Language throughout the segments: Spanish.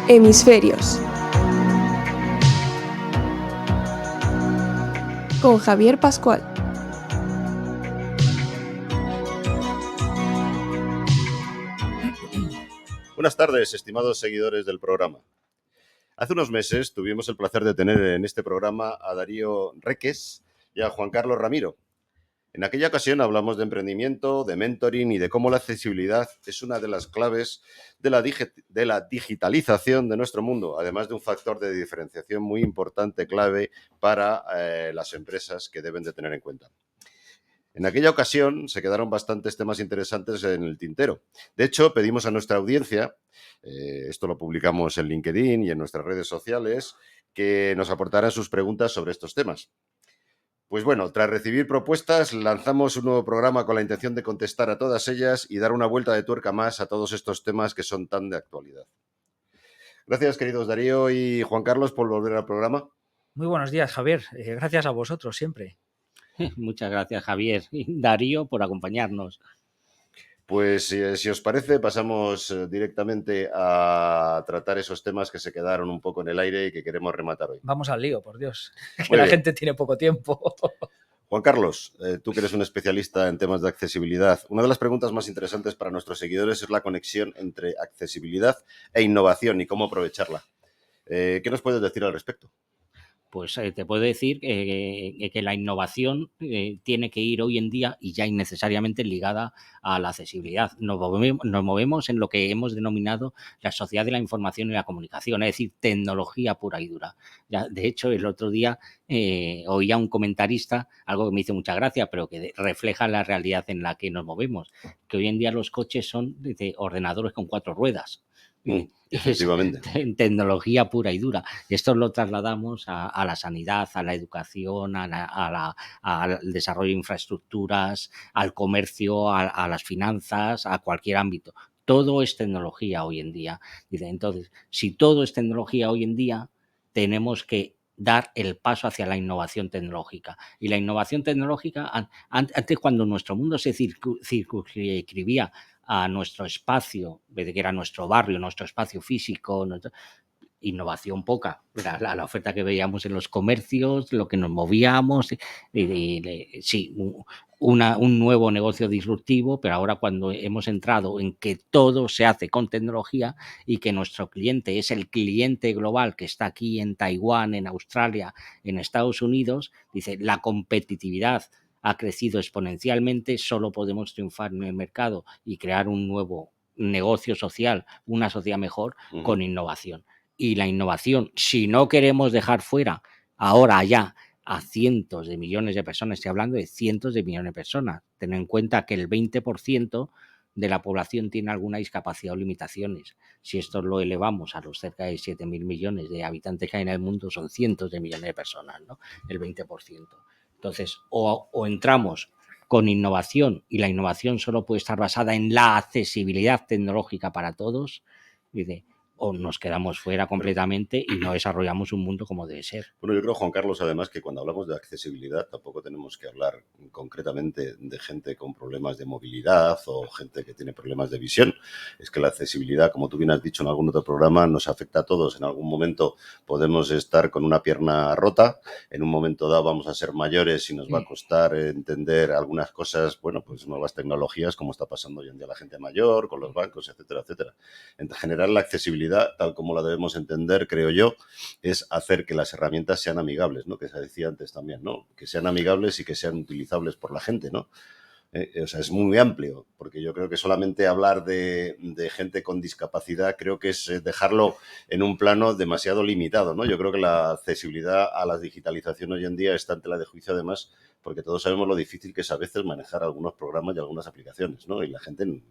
Hemisferios. Con Javier Pascual. Buenas tardes, estimados seguidores del programa. Hace unos meses tuvimos el placer de tener en este programa a Darío Reques y a Juan Carlos Ramiro. En aquella ocasión hablamos de emprendimiento, de mentoring y de cómo la accesibilidad es una de las claves de la digitalización de nuestro mundo, además de un factor de diferenciación muy importante, clave para las empresas que deben de tener en cuenta. En aquella ocasión se quedaron bastantes temas interesantes en el tintero. De hecho, pedimos a nuestra audiencia, esto lo publicamos en LinkedIn y en nuestras redes sociales, que nos aportaran sus preguntas sobre estos temas. Pues bueno, tras recibir propuestas, lanzamos un nuevo programa con la intención de contestar a todas ellas y dar una vuelta de tuerca más a todos estos temas que son tan de actualidad. Gracias, queridos Darío y Juan Carlos, por volver al programa. Muy buenos días, Javier. Gracias a vosotros siempre. Muchas gracias, Javier y Darío, por acompañarnos. Pues si os parece, pasamos directamente a tratar esos temas que se quedaron un poco en el aire y que queremos rematar hoy. Vamos al lío, por Dios, que Muy la bien. gente tiene poco tiempo. Juan Carlos, tú que eres un especialista en temas de accesibilidad, una de las preguntas más interesantes para nuestros seguidores es la conexión entre accesibilidad e innovación y cómo aprovecharla. ¿Qué nos puedes decir al respecto? Pues te puedo decir que la innovación tiene que ir hoy en día y ya innecesariamente ligada a la accesibilidad. Nos movemos en lo que hemos denominado la sociedad de la información y la comunicación, es decir, tecnología pura y dura. Ya, de hecho, el otro día oía un comentarista, algo que me hizo mucha gracia, pero que refleja la realidad en la que nos movemos, que hoy en día los coches son de ordenadores con 4 ruedas. Efectivamente. Es tecnología pura y dura. Esto lo trasladamos a la sanidad, a la educación, al desarrollo de infraestructuras, al comercio, a las finanzas, a cualquier ámbito. Todo es tecnología hoy en día. Entonces, si todo es tecnología hoy en día, tenemos que dar el paso hacia la innovación tecnológica. Y la innovación tecnológica, antes cuando nuestro mundo se circunscribía a nuestro espacio, que era nuestro barrio, nuestro espacio físico, innovación poca, la oferta que veíamos en los comercios, lo que nos movíamos, sí, un nuevo negocio disruptivo, pero ahora cuando hemos entrado en que todo se hace con tecnología y que nuestro cliente es el cliente global que está aquí en Taiwán, en Australia, en Estados Unidos, dice, la competitividad ha crecido exponencialmente, solo podemos triunfar en el mercado y crear un nuevo negocio social, una sociedad mejor, con innovación. Y la innovación, si no queremos dejar fuera ahora ya a cientos de millones de personas, estoy hablando de cientos de millones de personas, ten en cuenta que el 20% de la población tiene alguna discapacidad o limitaciones. Si esto lo elevamos a los cerca de 7.000 millones de habitantes que hay en el mundo, son cientos de millones de personas, ¿no? El 20%. Entonces, o entramos con innovación, y la innovación solo puede estar basada en la accesibilidad tecnológica para todos, o nos quedamos fuera completamente y no desarrollamos un mundo como debe ser. Bueno, yo creo, Juan Carlos, además, que cuando hablamos de accesibilidad tampoco tenemos que hablar concretamente de gente con problemas de movilidad o gente que tiene problemas de visión. Es que la accesibilidad, como tú bien has dicho en algún otro programa, nos afecta a todos. En algún momento podemos estar con una pierna rota, en un momento dado vamos a ser mayores y nos va a costar entender algunas cosas, bueno, pues nuevas tecnologías, como está pasando hoy en día la gente mayor, con los bancos, etcétera, etcétera. En general, la accesibilidad, tal como la debemos entender, creo yo, es hacer que las herramientas sean amigables, ¿no? Que se decía antes también, ¿no? Que sean amigables y que sean utilizables por la gente, ¿no? O sea, es muy amplio, porque yo creo que solamente hablar de gente con discapacidad creo que es dejarlo en un plano demasiado limitado, ¿no? Yo creo que la accesibilidad a la digitalización hoy en día está ante la de juicio, además, porque todos sabemos lo difícil que es a veces manejar algunos programas y algunas aplicaciones, ¿no? Y la gente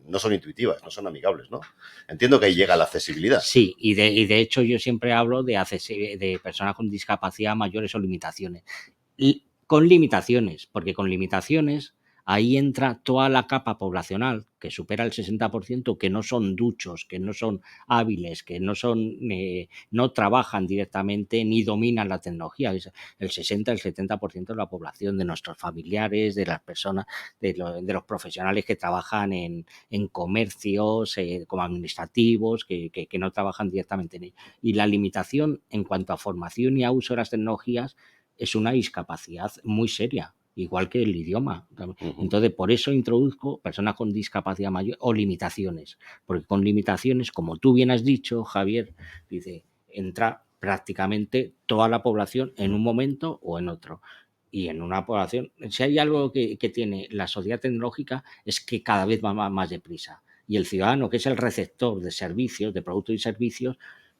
no son intuitivas, no son amigables, ¿no? Entiendo que ahí llega la accesibilidad. Sí, y de hecho yo siempre hablo de personas con discapacidad mayores o limitaciones. Y con limitaciones, porque con limitaciones ahí entra toda la capa poblacional que supera el 60%, que no son duchos, que no son hábiles, que no trabajan directamente ni dominan la tecnología. Es el 60, el 70% de la población, de nuestros familiares, de las personas, de los profesionales que trabajan en comercios, como administrativos, que no trabajan directamente en ello. Y la limitación en cuanto a formación y a uso de las tecnologías es una discapacidad muy seria, igual que el idioma. Entonces, por eso introduzco personas con discapacidad mayor o limitaciones, porque con limitaciones, como tú bien has dicho, Javier, dice, entra prácticamente toda la población en un momento o en otro. Y en una población, si hay algo que tiene la sociedad tecnológica, es que cada vez va más deprisa. Y el ciudadano, que es el receptor de servicios, de productos y servicios,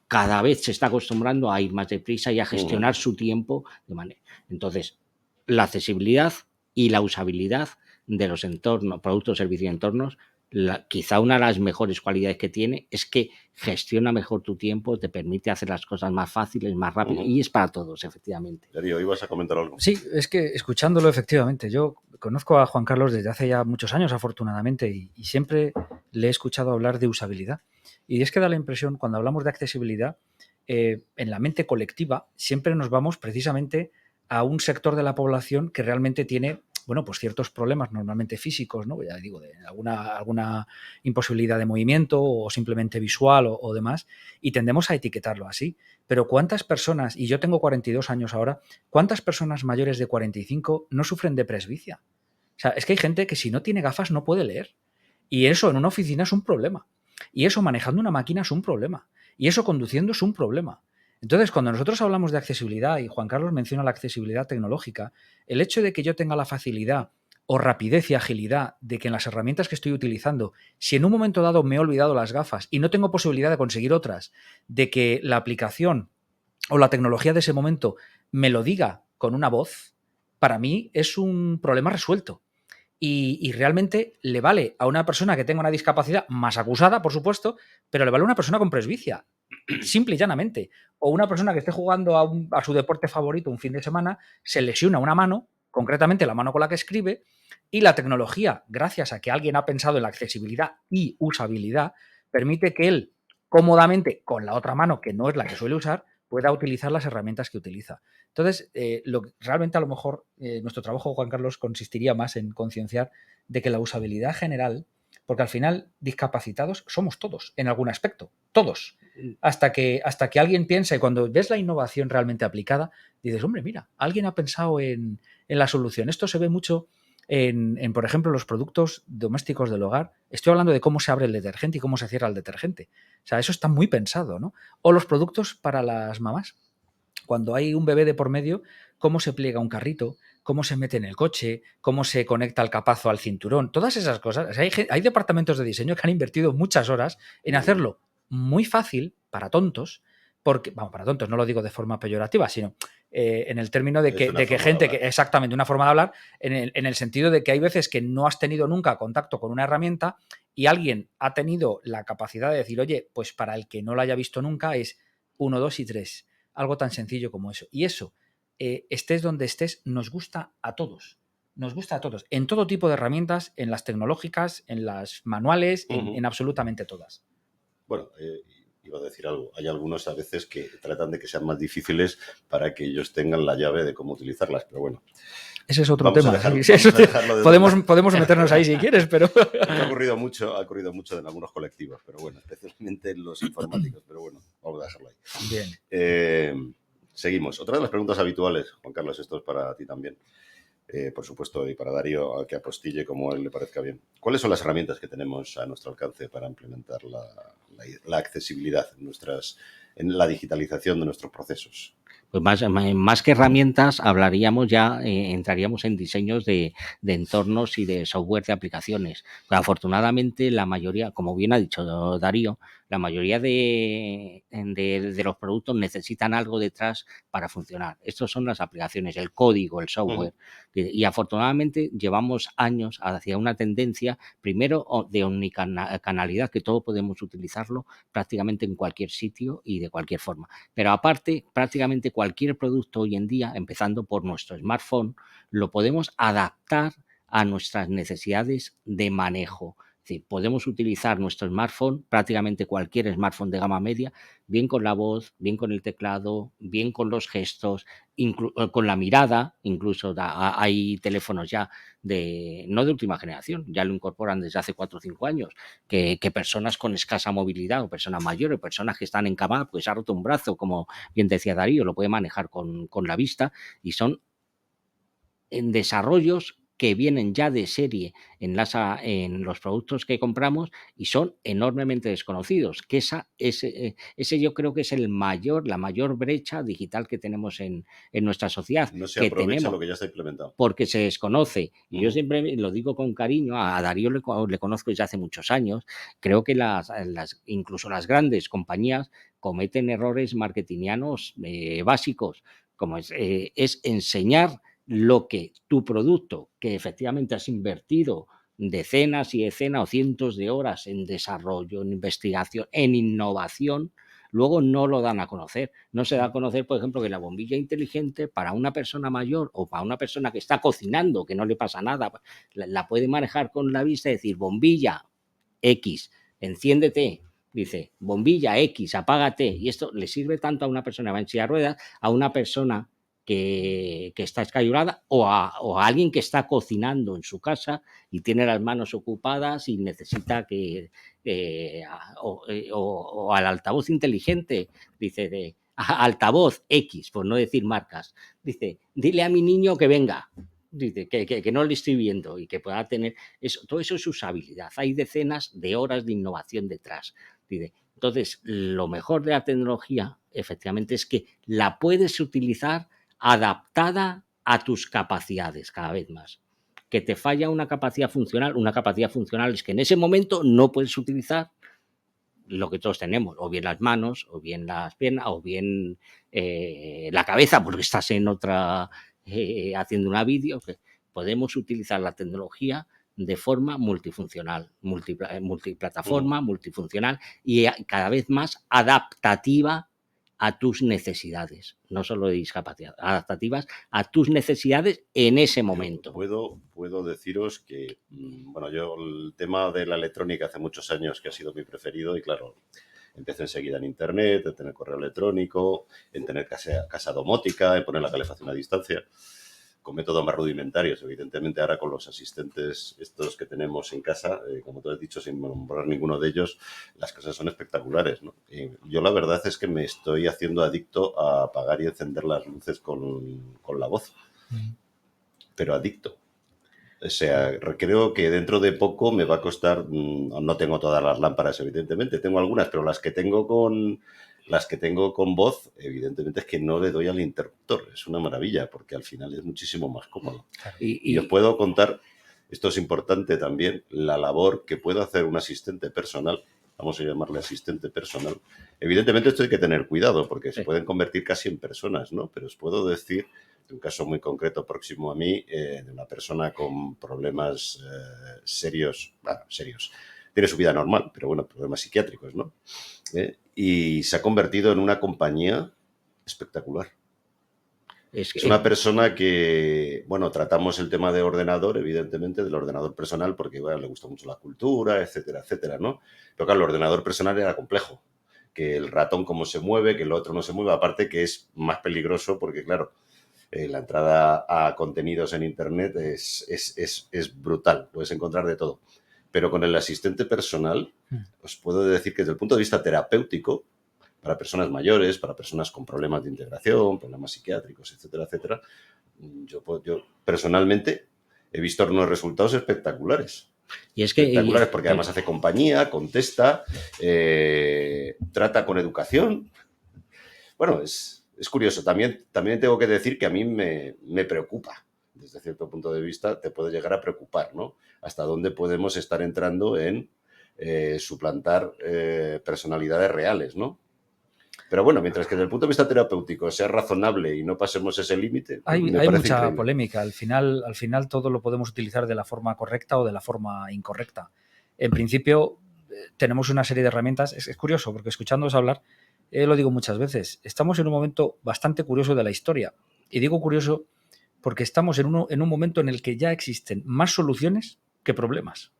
cada vez se está acostumbrando a ir más deprisa y a gestionar su tiempo de manera. Entonces, la accesibilidad y la usabilidad de los entornos, productos, servicios y entornos, quizá una de las mejores cualidades que tiene es que gestiona mejor tu tiempo, te permite hacer las cosas más fáciles, más rápido, y es para todos, efectivamente. Darío, ¿ibas a comentar algo? Sí, es que escuchándolo, efectivamente, yo conozco a Juan Carlos desde hace ya muchos años, afortunadamente, y siempre le he escuchado hablar de usabilidad. Y es que da la impresión, cuando hablamos de accesibilidad, en la mente colectiva siempre nos vamos precisamente a un sector de la población que realmente tiene, bueno, pues ciertos problemas normalmente físicos, ¿no? Ya digo, de alguna imposibilidad de movimiento o simplemente visual o demás, y tendemos a etiquetarlo así. Pero ¿cuántas personas, y yo tengo 42 años ahora, cuántas personas mayores de 45 no sufren de presbicia? O sea, es que hay gente que si no tiene gafas no puede leer. Y eso en una oficina es un problema. Y eso manejando una máquina es un problema. Y eso conduciendo es un problema. Entonces, cuando nosotros hablamos de accesibilidad, y Juan Carlos menciona la accesibilidad tecnológica, el hecho de que yo tenga la facilidad o rapidez y agilidad de que en las herramientas que estoy utilizando, si en un momento dado me he olvidado las gafas y no tengo posibilidad de conseguir otras, de que la aplicación o la tecnología de ese momento me lo diga con una voz, para mí es un problema resuelto. Y realmente le vale a una persona que tenga una discapacidad más acusada, por supuesto, pero le vale a una persona con presbicia, simple y llanamente. O una persona que esté jugando a su deporte favorito un fin de semana, se lesiona una mano, concretamente la mano con la que escribe, y la tecnología, gracias a que alguien ha pensado en la accesibilidad y usabilidad, permite que él cómodamente, con la otra mano, que no es la que suele usar, pueda utilizar las herramientas que utiliza. Entonces, realmente a lo mejor nuestro trabajo, Juan Carlos, consistiría más en concienciar de que la usabilidad general, porque al final discapacitados somos todos en algún aspecto, todos. Hasta que alguien piensa, y cuando ves la innovación realmente aplicada, dices, hombre, mira, alguien ha pensado en la solución. Esto se ve mucho en, por ejemplo, los productos domésticos del hogar. Estoy hablando de cómo se abre el detergente y cómo se cierra el detergente. O sea, eso está muy pensado, ¿no? O los productos para las mamás. Cuando hay un bebé de por medio, cómo se pliega un carrito, cómo se mete en el coche, cómo se conecta el capazo al cinturón, todas esas cosas. O sea, hay departamentos de diseño que han invertido muchas horas en hacerlo muy fácil para tontos, porque, vamos, para tontos, no lo digo de forma peyorativa, sino en el término de que gente, que exactamente, una forma de hablar, en el sentido de que hay veces que no has tenido nunca contacto con una herramienta y alguien ha tenido la capacidad de decir, oye, pues para el que no la haya visto nunca es 1, 2 y 3. Algo tan sencillo como eso. Y eso, estés donde estés, nos gusta a todos. Nos gusta a todos. En todo tipo de herramientas, en las tecnológicas, en las manuales, en absolutamente todas. Bueno, iba a decir algo. Hay algunos a veces que tratan de que sean más difíciles para que ellos tengan la llave de cómo utilizarlas, pero bueno. Ese es otro tema. Podemos meternos ahí si quieres, pero... Ha ocurrido mucho en algunos colectivos, pero bueno, especialmente en los informáticos, pero bueno, vamos a dejarlo ahí. Bien. Seguimos. Otra de las preguntas habituales, Juan Carlos, esto es para ti también, por supuesto, y para Darío, a que apostille como a él le parezca bien. ¿Cuáles son las herramientas que tenemos a nuestro alcance para implementar la accesibilidad en la digitalización de nuestros procesos? Pues más que herramientas, hablaríamos ya, entraríamos en diseños de entornos y de software de aplicaciones. Pero afortunadamente, la mayoría, como bien ha dicho Darío, la mayoría de los productos necesitan algo detrás para funcionar. Estos son las aplicaciones, el código, el software. Y afortunadamente llevamos años hacia una tendencia, primero, de omnicanalidad, que todo podemos utilizarlo prácticamente en cualquier sitio y de cualquier forma. Pero aparte, prácticamente cualquier producto hoy en día, empezando por nuestro smartphone, lo podemos adaptar a nuestras necesidades de manejo. Es decir, podemos utilizar nuestro smartphone, prácticamente cualquier smartphone de gama media, bien con la voz, bien con el teclado, bien con los gestos, con la mirada. Incluso hay teléfonos ya no de última generación, ya lo incorporan desde hace 4 o 5 años, que personas con escasa movilidad o personas mayores o personas que están encamadas, pues se ha roto un brazo, como bien decía Darío, lo puede manejar con la vista, y son en desarrollos que vienen ya de serie en los productos que compramos y son enormemente desconocidos, que ese yo creo que es la mayor brecha digital que tenemos en nuestra sociedad. No se que aprovecha tenemos, lo que ya está implementado. porque se desconoce. Y yo Ujú. siempre lo digo con cariño, a Darío le conozco desde hace muchos años. Creo que incluso las grandes compañías cometen errores marketingianos básicos, como es enseñar lo que tu producto, que efectivamente has invertido decenas y decenas o cientos de horas en desarrollo, en investigación, en innovación, luego no lo dan a conocer. No se da a conocer, por ejemplo, que la bombilla inteligente para una persona mayor o para una persona que está cocinando, que no le pasa nada, la puede manejar con la vista y decir: bombilla X, enciéndete. Dice: bombilla X, apágate. Y esto le sirve tanto a una persona que va en silla de ruedas, a una persona que está escayolada, o a alguien que está cocinando en su casa y tiene las manos ocupadas y necesita o al altavoz inteligente. Dice: altavoz X, por no decir marcas. Dice: dile a mi niño que venga. Dice que no le estoy viendo y que pueda tener eso. Todo eso es usabilidad. Hay decenas de horas de innovación detrás. Dice: entonces, lo mejor de la tecnología, efectivamente, es que la puedes utilizar adaptada a tus capacidades cada vez más. Que te falla una capacidad funcional es que en ese momento no puedes utilizar lo que todos tenemos, o bien las manos, o bien las piernas, o bien la cabeza, porque estás en otra haciendo una vídeo. Podemos utilizar la tecnología de forma multifuncional, multiplataforma, multifuncional y cada vez más adaptativa a tus necesidades, no solo de discapacidad, adaptativas a tus necesidades en ese momento. Puedo deciros que, bueno, yo el tema de la electrónica hace muchos años que ha sido mi preferido y claro, empecé enseguida en internet, en tener correo electrónico, en tener casa domótica, en poner la calefacción a distancia, con métodos más rudimentarios. Evidentemente ahora con los asistentes estos que tenemos en casa, como tú has dicho, sin nombrar ninguno de ellos, las cosas son espectaculares, ¿no? Yo la verdad es que me estoy haciendo adicto a apagar y encender las luces con la voz, pero adicto. O sea, creo que dentro de poco me va a costar, no tengo todas las lámparas, evidentemente, tengo algunas, pero las que tengo con voz, evidentemente es que no le doy al interruptor. Es una maravilla, porque al final es muchísimo más cómodo. Y os puedo contar, esto es importante también, la labor que puede hacer un asistente personal, vamos a llamarle asistente personal. Evidentemente esto hay que tener cuidado, porque se pueden convertir casi en personas, ¿no? Pero os puedo decir de un caso muy concreto próximo a mí, de una persona con problemas serios, tiene su vida normal, pero bueno, problemas psiquiátricos, ¿no? Y se ha convertido en una compañía espectacular. Es una persona que, bueno, tratamos el tema de ordenador, evidentemente, del ordenador personal, porque bueno, le gusta mucho la cultura, etcétera, etcétera, ¿no? Pero claro, el ordenador personal era complejo, que el ratón cómo se mueve, que el otro no se mueve, aparte que es más peligroso porque, claro, la entrada a contenidos en internet es brutal, puedes encontrar de todo. Pero con el asistente personal, os puedo decir que desde el punto de vista terapéutico, para personas mayores, para personas con problemas de integración, problemas psiquiátricos, etcétera, etcétera, yo personalmente he visto unos resultados espectaculares. Y es que, espectaculares porque además hace compañía, contesta, trata con educación. Bueno, es curioso. También tengo que decir que a mí me preocupa. Desde cierto punto de vista te puede llegar a preocupar, ¿no? Hasta dónde podemos estar entrando en suplantar personalidades reales, ¿no? Pero bueno, mientras que desde el punto de vista terapéutico sea razonable y no pasemos ese límite, hay parece mucha increíble. Polémica. Al final todo lo podemos utilizar de la forma correcta o de la forma incorrecta. En principio tenemos una serie de herramientas. Es curioso porque escuchándoos hablar, lo digo muchas veces, estamos en un momento bastante curioso de la historia. Y digo curioso porque estamos en un momento en el que ya existen más soluciones que problemas.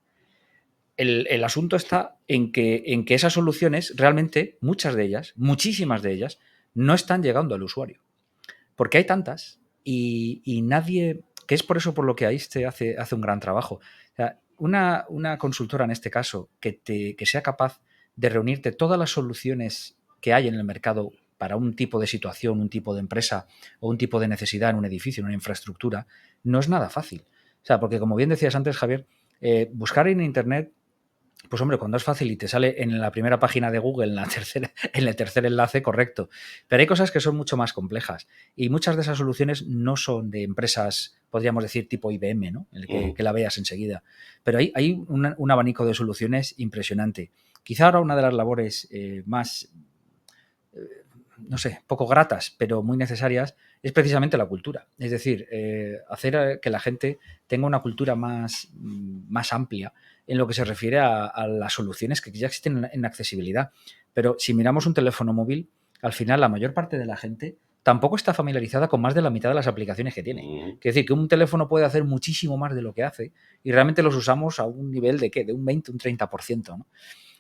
El asunto está en que esas soluciones realmente, muchas de ellas, muchísimas de ellas, no están llegando al usuario. Porque hay tantas y nadie, que es por eso por lo que AISTE hace un gran trabajo. O sea, una consultora en este caso que sea capaz de reunirte todas las soluciones que hay en el mercado para un tipo de situación, un tipo de empresa o un tipo de necesidad en un edificio, en una infraestructura, no es nada fácil. O sea, porque como bien decías antes, Javier, buscar en Internet, pues hombre, cuando es fácil y te sale en la primera página de Google, en el tercer enlace, correcto. Pero hay cosas que son mucho más complejas y muchas de esas soluciones no son de empresas, podríamos decir, tipo IBM, ¿no? Que la veas enseguida. Pero hay un abanico de soluciones impresionante. Quizá ahora una de las labores más, no sé, poco gratas, pero muy necesarias, es precisamente la cultura. Es decir, hacer que la gente tenga una cultura más amplia en lo que se refiere a las soluciones que ya existen en accesibilidad. Pero si miramos un teléfono móvil, al final la mayor parte de la gente tampoco está familiarizada con más de la mitad de las aplicaciones que tiene. Es decir, que un teléfono puede hacer muchísimo más de lo que hace y realmente los usamos a un nivel de ¿qué? De un 20, un 30%, ¿no?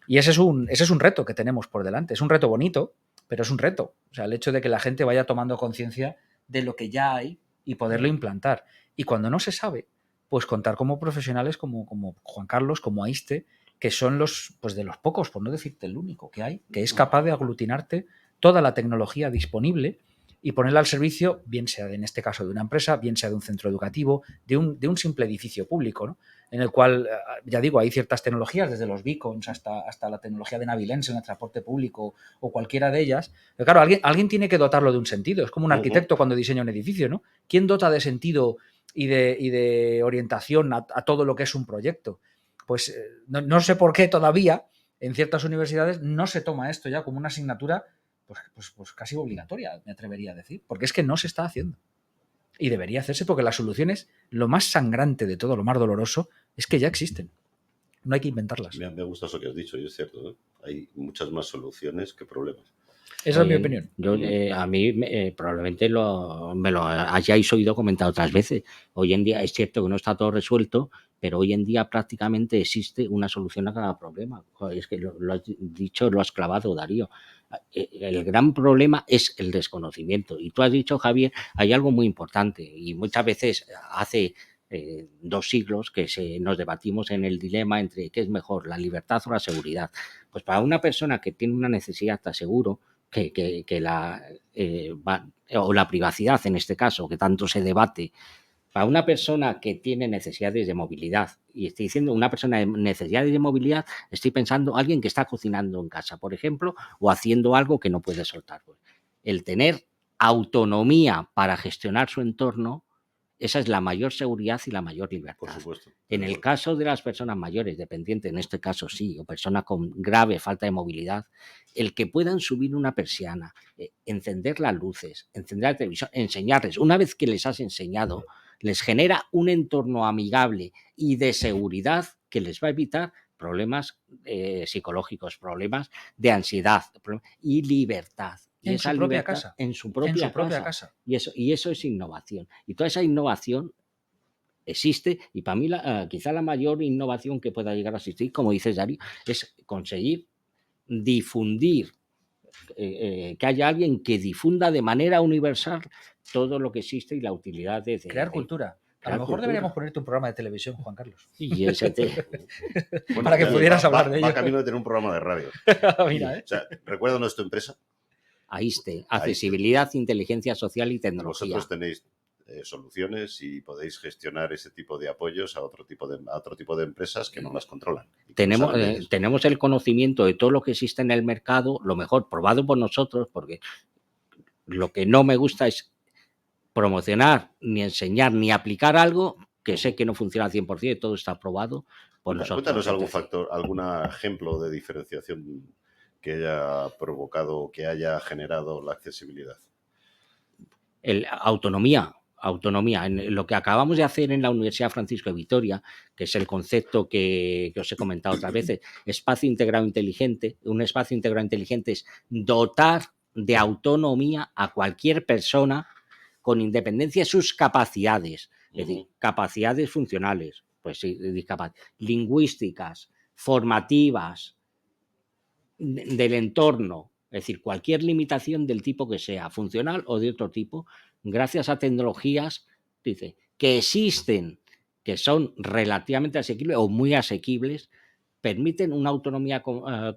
Y ese es un reto que tenemos por delante. Es un reto bonito, pero es un reto. O sea, el hecho de que la gente vaya tomando conciencia de lo que ya hay y poderlo implantar. Y cuando no se sabe, pues contar como profesionales como Juan Carlos, como AISTE, que son pues de los pocos, por no decirte el único que hay, que es capaz de aglutinarte toda la tecnología disponible y ponerla al servicio, bien sea en este caso de una empresa, bien sea de un centro educativo, de un simple edificio público, ¿no? En el cual, ya digo, hay ciertas tecnologías, desde los beacons hasta la tecnología de Navilense en el transporte público o cualquiera de ellas. Pero claro, alguien tiene que dotarlo de un sentido. Es como un arquitecto cuando diseña un edificio, ¿no? ¿Quién dota de sentido y de orientación a todo lo que es un proyecto? Pues no sé por qué todavía en ciertas universidades no se toma esto ya como una asignatura pues casi obligatoria, me atrevería a decir, porque es que no se está haciendo. Y debería hacerse porque las soluciones, lo más sangrante de todo, lo más doloroso, es que ya existen. No hay que inventarlas. Me gusta eso que has dicho, y es cierto, ¿eh? Hay muchas más soluciones que problemas. Esa es mi opinión. Yo, a mí probablemente me lo hayáis oído comentar otras veces. Hoy en día es cierto que no está todo resuelto, pero hoy en día prácticamente existe una solución a cada problema. Es que lo has dicho, lo has clavado, Darío. El gran problema es el desconocimiento. Y tú has dicho, Javier, hay algo muy importante y muchas veces hace 2 siglos que nos debatimos en el dilema entre qué es mejor, la libertad o la seguridad. Pues para una persona que tiene una necesidad, te aseguro, que o la privacidad en este caso, que tanto se debate, para una persona que tiene necesidades de movilidad, y estoy diciendo una persona de necesidades de movilidad, estoy pensando alguien que está cocinando en casa, por ejemplo, o haciendo algo que no puede soltar. El tener autonomía para gestionar su entorno, esa es la mayor seguridad y la mayor libertad. Por supuesto. En el caso de las personas mayores, dependientes, en este caso sí, o personas con grave falta de movilidad, el que puedan subir una persiana, encender las luces, encender la televisión, enseñarles, una vez que les has enseñado, les genera un entorno amigable y de seguridad que les va a evitar problemas psicológicos, problemas de ansiedad y libertad. Y en su propia casa. En su propia casa. Y eso es innovación. Y toda esa innovación existe, y para mí quizá la mayor innovación que pueda llegar a existir, como dices, Darío, es conseguir difundir, que haya alguien que difunda de manera universal todo lo que existe y la utilidad de crear cultura. A lo mejor deberíamos ponerte un programa de televisión, Juan Carlos. Y bueno, para que pudieras hablar de ello. Va camino de tener un programa de radio. Mira, O sea, ¿recuérdanos tu empresa? AISTE, Accesibilidad, Inteligencia Social y Tecnología. Vosotros tenéis soluciones y podéis gestionar ese tipo de apoyos a otro tipo de empresas que no las controlan. Tenemos el conocimiento de todo lo que existe en el mercado, lo mejor probado por nosotros, porque lo que no me gusta es promocionar, ni enseñar, ni aplicar algo que sé que no funciona al 100%, todo está probado por nosotros. Cuéntanos algún ejemplo de diferenciación que haya provocado, que haya generado la accesibilidad. Autonomía. En lo que acabamos de hacer en la Universidad Francisco de Vitoria, que es el concepto que os he comentado otras veces, espacio integrado inteligente. Un espacio integrado inteligente es dotar de autonomía a cualquier persona con independencia de sus capacidades, es decir, capacidades funcionales, pues sí, lingüísticas, formativas, del entorno, es decir, cualquier limitación del tipo que sea, funcional o de otro tipo, gracias a tecnologías, dice, que existen, que son relativamente asequibles o muy asequibles, permiten una autonomía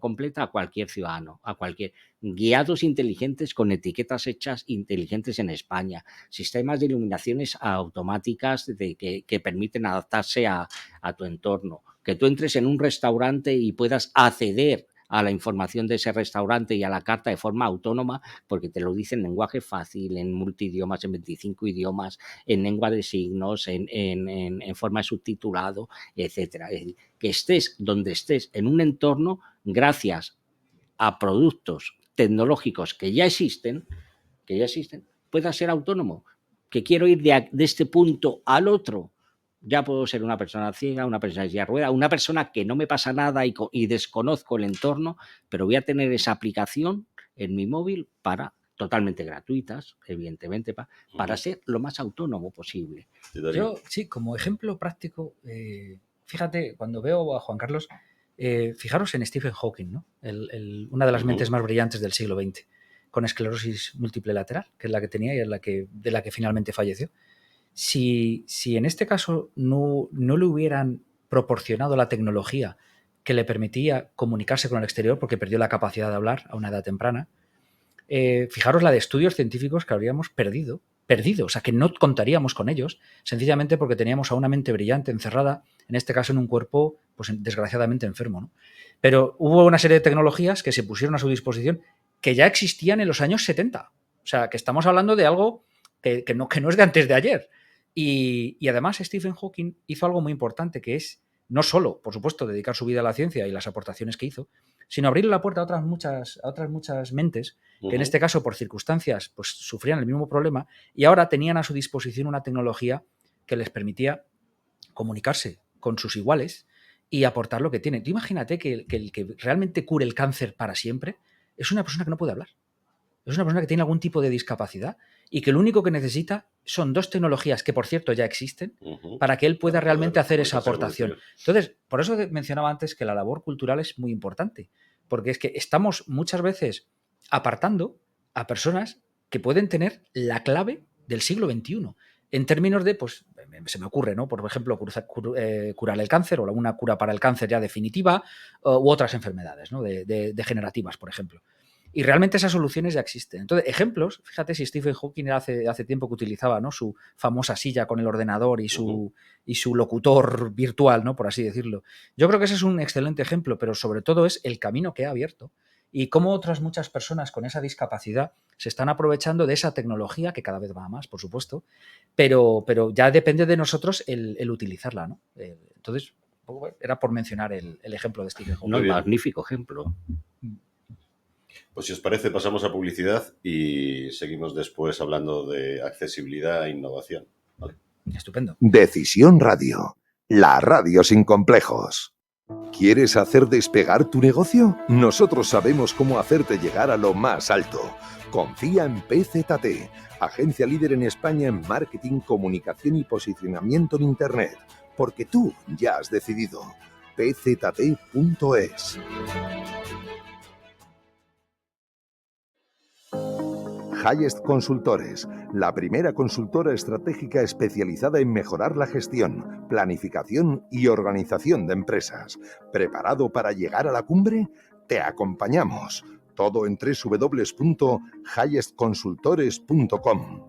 completa a cualquier ciudadano, a cualquier guiados inteligentes con etiquetas hechas inteligentes en España, sistemas de iluminaciones automáticas que permiten adaptarse a tu entorno, que tú entres en un restaurante y puedas acceder a la información de ese restaurante y a la carta de forma autónoma, porque te lo dice en lenguaje fácil, en multidiomas, en 25 idiomas, en lengua de signos, en forma de subtitulado, etcétera. Es decir, que estés donde estés en un entorno, gracias a productos tecnológicos que ya existen, puedas ser autónomo. Que quiero ir de este punto al otro. Ya puedo ser una persona ciega, una persona de silla de ruedas, una persona que no me pasa nada y desconozco el entorno, pero voy a tener esa aplicación en mi móvil totalmente gratuitas, evidentemente, para ser lo más autónomo posible. Yo, sí, como ejemplo práctico, fíjate, cuando veo a Juan Carlos, fijaros en Stephen Hawking, ¿no? Una de las mentes más brillantes del siglo XX, con esclerosis múltiple lateral, que es la que tenía y es de la que finalmente falleció. Si en este caso no le hubieran proporcionado la tecnología que le permitía comunicarse con el exterior, porque perdió la capacidad de hablar a una edad temprana, fijaros la de estudios científicos que habríamos perdido, o sea, que no contaríamos con ellos, sencillamente porque teníamos a una mente brillante encerrada, en este caso en un cuerpo, pues desgraciadamente enfermo, ¿no? Pero hubo una serie de tecnologías que se pusieron a su disposición que ya existían en los años 70. O sea, que estamos hablando de algo que no es de antes de ayer. Y además Stephen Hawking hizo algo muy importante, que es no solo, por supuesto, dedicar su vida a la ciencia y las aportaciones que hizo, sino abrirle la puerta a otras muchas mentes que en este caso, por circunstancias, pues sufrían el mismo problema y ahora tenían a su disposición una tecnología que les permitía comunicarse con sus iguales y aportar lo que tienen. Tú imagínate que el que realmente cure el cáncer para siempre es una persona que no puede hablar. Es una persona que tiene algún tipo de discapacidad y que lo único que necesita son dos tecnologías que, por cierto, ya existen para que él pueda realmente hacer esa aportación. Entonces, por eso mencionaba antes que la labor cultural es muy importante, porque es que estamos muchas veces apartando a personas que pueden tener la clave del siglo XXI en términos de, pues, se me ocurre, ¿no? Por ejemplo, curar el cáncer o una cura para el cáncer ya definitiva u otras enfermedades, ¿no? degenerativas, por ejemplo. Y realmente esas soluciones ya existen. Entonces, ejemplos, fíjate si Stephen Hawking hace tiempo que utilizaba, ¿no? Su famosa silla con el ordenador y su locutor virtual, ¿no? Por así decirlo. Yo creo que ese es un excelente ejemplo, pero sobre todo es el camino que ha abierto y cómo otras muchas personas con esa discapacidad se están aprovechando de esa tecnología, que cada vez va a más, por supuesto, pero ya depende de nosotros el utilizarla, ¿no? Entonces, era por mencionar el ejemplo de Stephen Hawking. Un magnífico ejemplo. Pues si os parece, pasamos a publicidad y seguimos después hablando de accesibilidad e innovación. ¿Vale? Estupendo. Decisión Radio, la radio sin complejos. ¿Quieres hacer despegar tu negocio? Nosotros sabemos cómo hacerte llegar a lo más alto. Confía en PZT, agencia líder en España en marketing, comunicación y posicionamiento en Internet, porque tú ya has decidido. pzt.es. Highest Consultores, la primera consultora estratégica especializada en mejorar la gestión, planificación y organización de empresas. ¿Preparado para llegar a la cumbre? Te acompañamos. Todo en www.highestconsultores.com.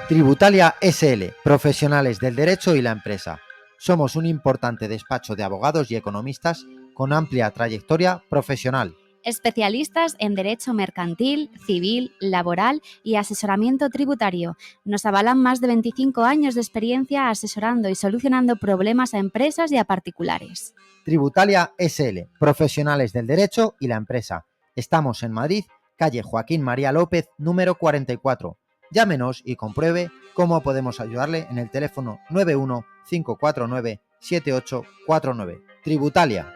Tributalia SL, profesionales del derecho y la empresa. Somos un importante despacho de abogados y economistas con amplia trayectoria profesional. Especialistas en derecho mercantil, civil, laboral y asesoramiento tributario. Nos avalan más de 25 años de experiencia asesorando y solucionando problemas a empresas y a particulares. Tributalia SL, profesionales del derecho y la empresa. Estamos en Madrid, calle Joaquín María López, número 44. Llámenos y compruebe cómo podemos ayudarle en el teléfono 91 549 7849. Tributalia.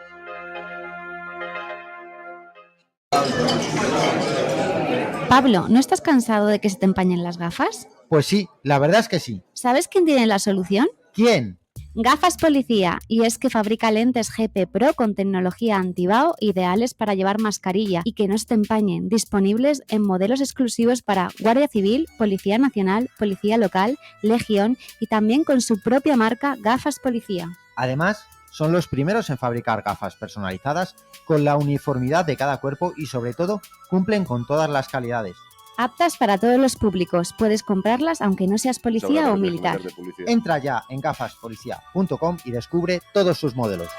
Pablo, ¿no estás cansado de que se te empañen las gafas? Pues sí, la verdad es que sí. ¿Sabes quién tiene la solución? ¿Quién? Gafas Policía, y es que fabrica lentes GP Pro con tecnología antibao ideales para llevar mascarilla y que no se te empañen, disponibles en modelos exclusivos para Guardia Civil, Policía Nacional, Policía Local, Legión y también con su propia marca Gafas Policía. Además, son los primeros en fabricar gafas personalizadas con la uniformidad de cada cuerpo y sobre todo cumplen con todas las calidades. Aptas para todos los públicos, puedes comprarlas aunque no seas policía o militar. Entra ya en gafaspolicia.com y descubre todos sus modelos.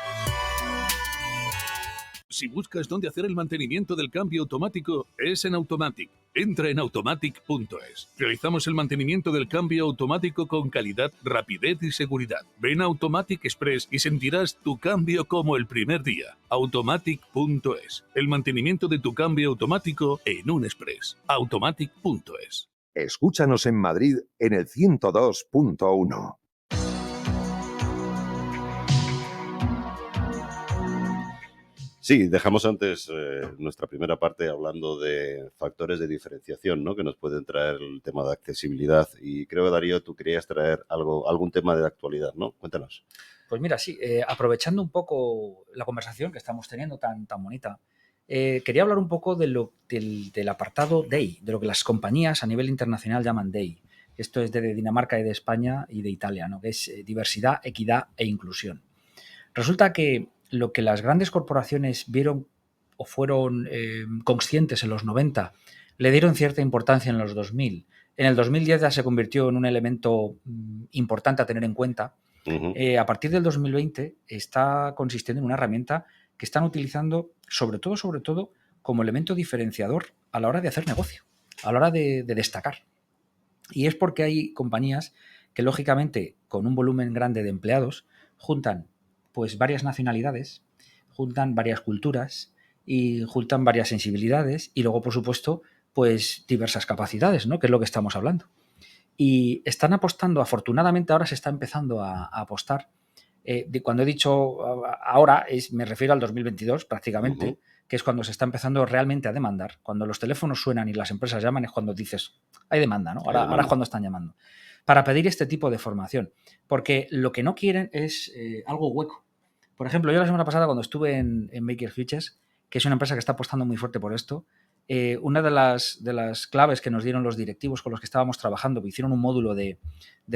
Si buscas dónde hacer el mantenimiento del cambio automático, es en Automatic. Entra en automatic.es. Realizamos el mantenimiento del cambio automático con calidad, rapidez y seguridad. Ven a Automatic Express y sentirás tu cambio como el primer día. Automatic.es. El mantenimiento de tu cambio automático en un express. Automatic.es. Escúchanos en Madrid en el 102.1. Sí, dejamos antes nuestra primera parte hablando de factores de diferenciación, ¿no?, que nos pueden traer el tema de accesibilidad. Y creo que, Darío, tú querías traer algún tema de actualidad, ¿no? Cuéntanos. Pues mira, sí, aprovechando un poco la conversación que estamos teniendo tan bonita, quería hablar un poco del apartado DEI, de lo que las compañías a nivel internacional llaman DEI. Esto es de Dinamarca y de España y de Italia, ¿no?, que es diversidad, equidad e inclusión. Resulta que lo que las grandes corporaciones vieron o fueron conscientes en los 90, le dieron cierta importancia en los 2000. En el 2010 ya se convirtió en un elemento importante a tener en cuenta. Uh-huh. A partir del 2020 está consistiendo en una herramienta que están utilizando sobre todo como elemento diferenciador a la hora de hacer negocio, a la hora de destacar. Y es porque hay compañías que, lógicamente, con un volumen grande de empleados, juntan pues varias nacionalidades, juntan varias culturas y juntan varias sensibilidades y luego, por supuesto, pues diversas capacidades, ¿no?, que es lo que estamos hablando. Y están apostando, afortunadamente ahora se está empezando a apostar, cuando he dicho ahora, me refiero al 2022 prácticamente, Uh-huh. que es cuando se está empezando realmente a demandar. Cuando los teléfonos suenan y las empresas llaman es cuando dices, hay demanda, ¿no? Ahora es cuando están llamando. Para pedir este tipo de formación. Porque lo que no quieren es algo hueco. Por ejemplo, yo la semana pasada cuando estuve en Maker Futures, que es una empresa que está apostando muy fuerte por esto, una de las claves que nos dieron los directivos con los que estábamos trabajando, que hicieron un módulo de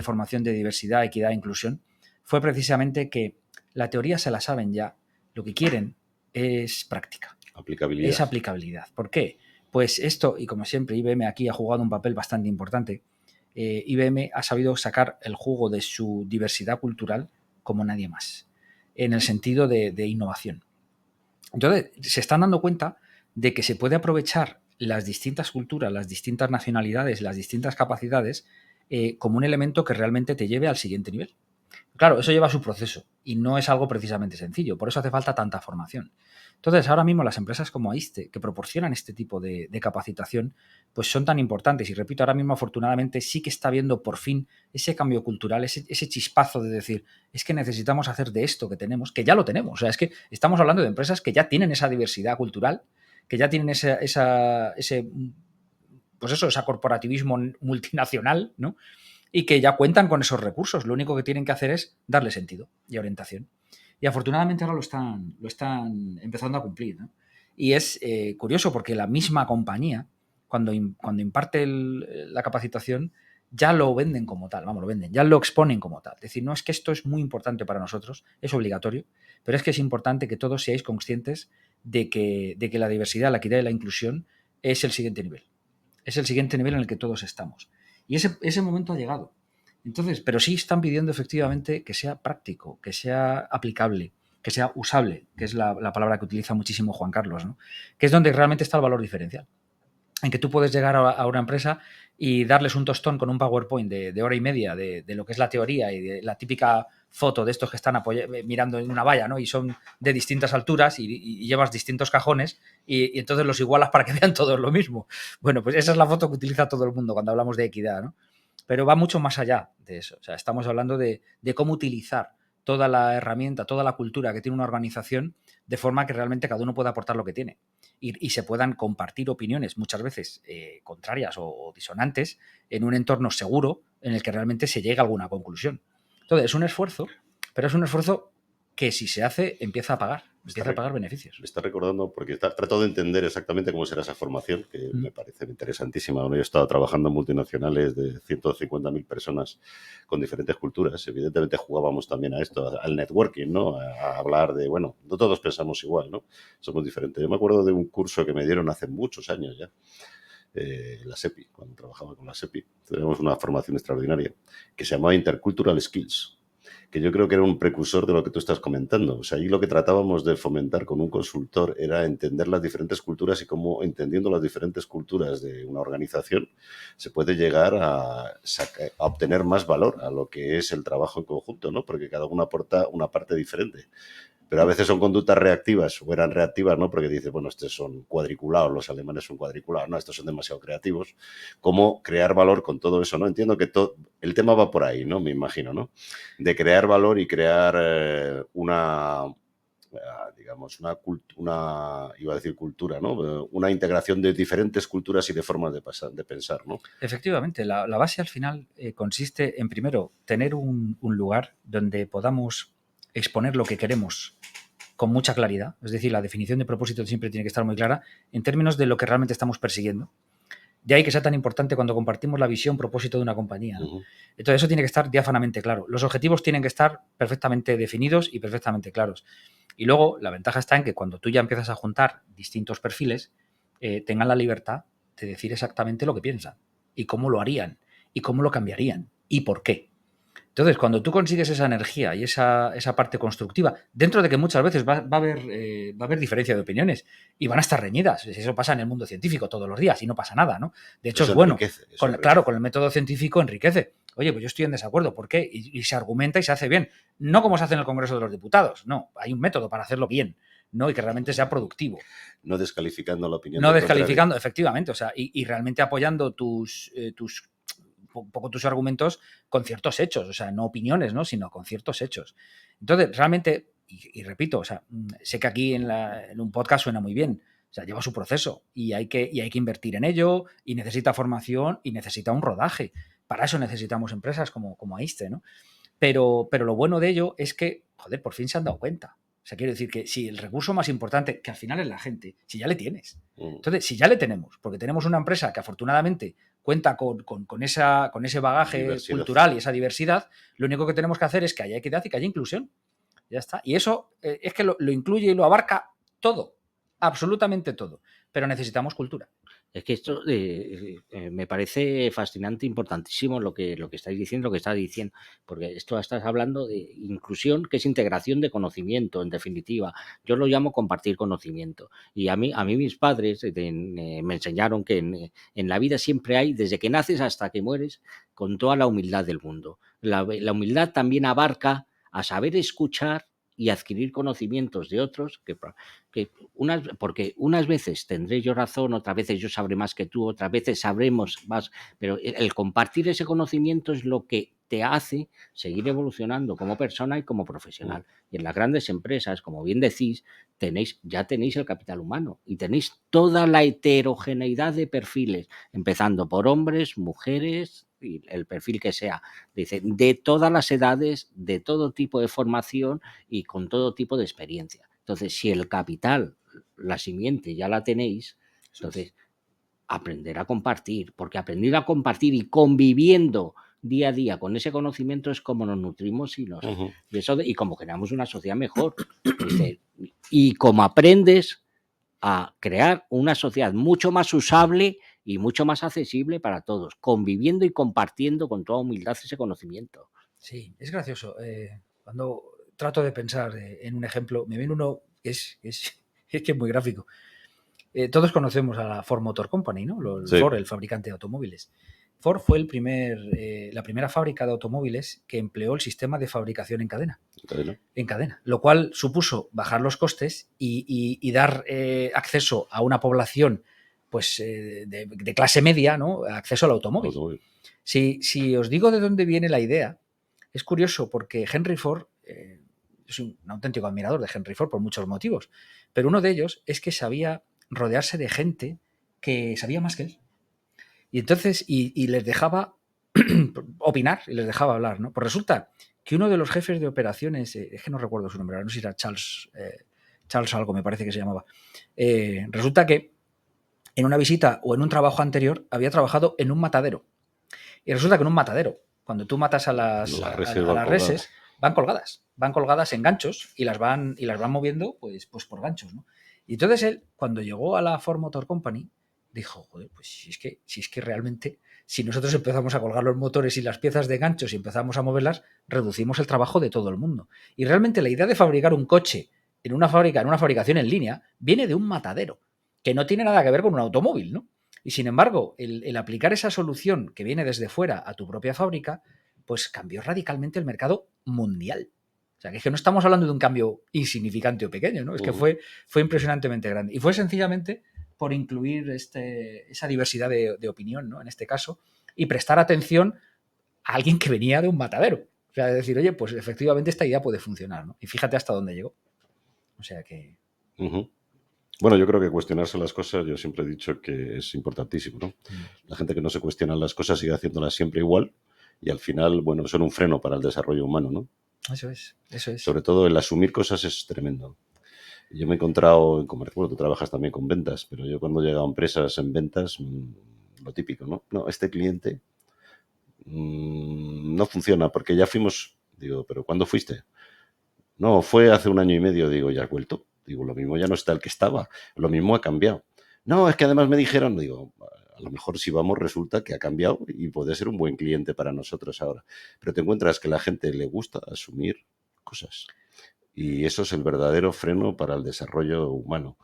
formación de diversidad, equidad e inclusión, fue precisamente que la teoría se la saben ya, lo que quieren es práctica. Aplicabilidad. Es aplicabilidad. ¿Por qué? Pues esto, y como siempre, IBM aquí ha jugado un papel bastante importante. IBM ha sabido sacar el jugo de su diversidad cultural como nadie más, en el sentido de innovación. Entonces, se están dando cuenta de que se puede aprovechar las distintas culturas, las distintas nacionalidades, las distintas capacidades como un elemento que realmente te lleve al siguiente nivel. Claro, eso lleva su proceso y no es algo precisamente sencillo, por eso hace falta tanta formación. Entonces, ahora mismo las empresas como AISTE, que proporcionan este tipo de capacitación, pues son tan importantes. Y repito, ahora mismo afortunadamente sí que está habiendo por fin ese cambio cultural, ese chispazo de decir, es que necesitamos hacer de esto que tenemos, que ya lo tenemos. O sea, es que estamos hablando de empresas que ya tienen esa diversidad cultural, que ya tienen ese corporativismo multinacional, ¿no?, y que ya cuentan con esos recursos. Lo único que tienen que hacer es darle sentido y orientación. Y afortunadamente ahora lo están empezando a cumplir, ¿no? Y es curioso porque la misma compañía, cuando imparte la capacitación, ya lo venden como tal, ya lo exponen como tal. Es decir, no es que esto es muy importante para nosotros, es obligatorio, pero es que es importante que todos seáis conscientes de que la diversidad, la equidad y la inclusión es el siguiente nivel. Es el siguiente nivel en el que todos estamos. Y ese momento ha llegado. Entonces, pero sí están pidiendo efectivamente que sea práctico, que sea aplicable, que sea usable, que es la palabra que utiliza muchísimo Juan Carlos, ¿no?, que es donde realmente está el valor diferencial. En que tú puedes llegar a una empresa y darles un tostón con un PowerPoint de hora y media de lo que es la teoría y de la típica foto de estos que están mirando en una valla, ¿no?, y son de distintas alturas y llevas distintos cajones y entonces los igualas para que vean todos lo mismo. Bueno, pues esa es la foto que utiliza todo el mundo cuando hablamos de equidad, ¿no? Pero va mucho más allá de eso. O sea, estamos hablando de cómo utilizar toda la herramienta, toda la cultura que tiene una organización, de forma que realmente cada uno pueda aportar lo que tiene y se puedan compartir opiniones, muchas veces contrarias o disonantes, en un entorno seguro en el que realmente se llegue a alguna conclusión. Entonces, es un esfuerzo, pero es un esfuerzo que si se hace empieza a pagar beneficios. Me está recordando, porque trato de entender exactamente cómo será esa formación, que me parece interesantísima. Bueno, yo he estado trabajando en multinacionales de 150.000 personas con diferentes culturas. Evidentemente jugábamos también a esto, al networking, ¿no? A hablar de, bueno, no todos pensamos igual, ¿no? Somos diferentes. Yo me acuerdo de un curso que me dieron hace muchos años ya, la SEPI, cuando trabajaba con la SEPI. Tenemos una formación extraordinaria que se llamaba Intercultural Skills, que yo creo que era un precursor de lo que tú estás comentando. O sea, ahí lo que tratábamos de fomentar con un consultor era entender las diferentes culturas y cómo, entendiendo las diferentes culturas de una organización, se puede llegar a obtener más valor a lo que es el trabajo en conjunto, ¿no? Porque cada uno aporta una parte diferente. Pero a veces son conductas reactivas, o eran reactivas, ¿no? Porque dices, bueno, estos son cuadriculados, los alemanes son cuadriculados, no, estos son demasiado creativos. ¿Cómo crear valor con todo eso, no? Entiendo que el tema va por ahí, ¿no? Me imagino, ¿no? De crear valor y crear digamos, iba a decir cultura, ¿no? Una integración de diferentes culturas y de formas de pensar, ¿no? Efectivamente, la base al final consiste en, primero, tener un lugar donde podamos exponer lo que queremos con mucha claridad. Es decir, la definición de propósito siempre tiene que estar muy clara en términos de lo que realmente estamos persiguiendo. De ahí que sea tan importante cuando compartimos la visión, propósito de una compañía, ¿no? Entonces, eso tiene que estar diáfanamente claro. Los objetivos tienen que estar perfectamente definidos y perfectamente claros. Y luego, la ventaja está en que cuando tú ya empiezas a juntar distintos perfiles, tengan la libertad de decir exactamente lo que piensan y cómo lo harían y cómo lo cambiarían y por qué. Entonces, cuando tú consigues esa energía y esa parte constructiva, dentro de que muchas veces va a haber diferencia de opiniones y van a estar reñidas. Eso pasa en el mundo científico todos los días y no pasa nada, ¿no? De hecho, Eso es bueno. enriquece, Claro, con el método científico enriquece. Oye, pues yo estoy en desacuerdo. ¿Por qué? Y se argumenta y se hace bien. No como se hace en el Congreso de los Diputados. No, hay un método para hacerlo bien, ¿no? Y que realmente sea productivo. No descalificando la opinión. No descalificando, efectivamente. O sea, y realmente apoyando un poco tus argumentos con ciertos hechos, o sea, no opiniones, ¿no? Sino con ciertos hechos. Entonces, realmente, y repito, o sea, sé que aquí en un podcast suena muy bien, o sea, lleva su proceso y hay que invertir en ello y necesita formación y necesita un rodaje. Para eso necesitamos empresas como Aiste, ¿no? Pero lo bueno de ello es que, joder, por fin se han dado cuenta. O sea, quiero decir que si el recurso más importante, que al final es la gente, si ya le tienes. Entonces, si ya le tenemos, porque tenemos una empresa que afortunadamente cuenta con ese bagaje cultural y esa diversidad, lo único que tenemos que hacer es que haya equidad y que haya inclusión. Ya está. Y eso es que lo incluye y lo abarca todo, absolutamente todo. Pero necesitamos cultura. Es que esto me parece fascinante, importantísimo lo que estáis diciendo, lo que está diciendo, porque esto estás hablando de inclusión, que es integración de conocimiento, en definitiva. Yo lo llamo compartir conocimiento. Y a mí mis padres me enseñaron que en la vida siempre hay, desde que naces hasta que mueres, con toda la humildad del mundo. La humildad también abarca a saber escuchar y adquirir conocimientos de otros porque unas veces tendré yo razón, otras veces yo sabré más que tú, otras veces sabremos más, pero el compartir ese conocimiento es lo que te hace seguir evolucionando como persona y como profesional. Y en las grandes empresas, como bien decís, ya tenéis el capital humano y tenéis toda la heterogeneidad de perfiles, empezando por hombres, mujeres, y el perfil que sea, dice, de todas las edades, de todo tipo de formación y con todo tipo de experiencia. Entonces, si el capital, la simiente ya la tenéis, entonces aprender a compartir, porque aprender a compartir y conviviendo día a día con ese conocimiento es como nos nutrimos y como generamos una sociedad mejor. Y como aprendes a crear una sociedad mucho más usable y mucho más accesible para todos, conviviendo y compartiendo con toda humildad ese conocimiento. Sí, es gracioso. Cuando trato de pensar en un ejemplo, me viene uno que es muy gráfico. Todos conocemos a la Ford Motor Company, ¿no? Sí. Ford, el fabricante de automóviles. Ford fue la primera fábrica de automóviles que empleó el sistema de fabricación en cadena. En cadena, lo cual supuso bajar los costes y dar acceso a una población pues de clase media, ¿no? Acceso al automóvil. Si os digo de dónde viene la idea, es curioso porque Henry Ford yo soy un auténtico admirador de Henry Ford por muchos motivos, pero uno de ellos es que sabía rodearse de gente que sabía más que él. Y entonces, y les dejaba opinar y les dejaba hablar, ¿no? Pues resulta que uno de los jefes de operaciones, es que no recuerdo su nombre, no sé si era Charles algo, me parece que se llamaba. Resulta que en una visita o en un trabajo anterior había trabajado en un matadero. Y resulta que en un matadero, cuando tú matas a las reses, van colgadas en ganchos y las van moviendo pues por ganchos, ¿no? Y entonces él, cuando llegó a la Ford Motor Company, dijo, joder, pues si es que realmente, si nosotros empezamos a colgar los motores y las piezas de ganchos y empezamos a moverlas, reducimos el trabajo de todo el mundo. Y realmente la idea de fabricar un coche en una fabricación en línea, viene de un matadero, que no tiene nada que ver con un automóvil, ¿no? Y sin embargo, el aplicar esa solución que viene desde fuera a tu propia fábrica, pues cambió radicalmente el mercado mundial. O sea, que es que no estamos hablando de un cambio insignificante o pequeño, ¿no? Es que fue impresionantemente grande. Y fue sencillamente por incluir esa diversidad de opinión, ¿no? En este caso, y prestar atención a alguien que venía de un matadero. O sea, decir, oye, pues efectivamente esta idea puede funcionar, ¿no? Y fíjate hasta dónde llegó. O sea que... Bueno, yo creo que cuestionarse las cosas, yo siempre he dicho que es importantísimo, ¿no? La gente que no se cuestiona las cosas sigue haciéndolas siempre igual y al final, bueno, son un freno para el desarrollo humano, ¿no? Eso es. Sobre todo el asumir cosas es tremendo. Yo me he encontrado en comercio, bueno, tú trabajas también con ventas, pero yo cuando he llegado a empresas en ventas, lo típico, ¿no? No, este cliente no funciona porque ya fuimos, digo, ¿pero cuándo fuiste? No, fue hace 1 año y medio, digo, ¿ya has vuelto? Digo, lo mismo ya no está el que estaba, lo mismo ha cambiado. No, es que además me dijeron, digo, a lo mejor si vamos resulta que ha cambiado y puede ser un buen cliente para nosotros ahora. Pero te encuentras que a la gente le gusta asumir cosas. Y eso es el verdadero freno para el desarrollo humano,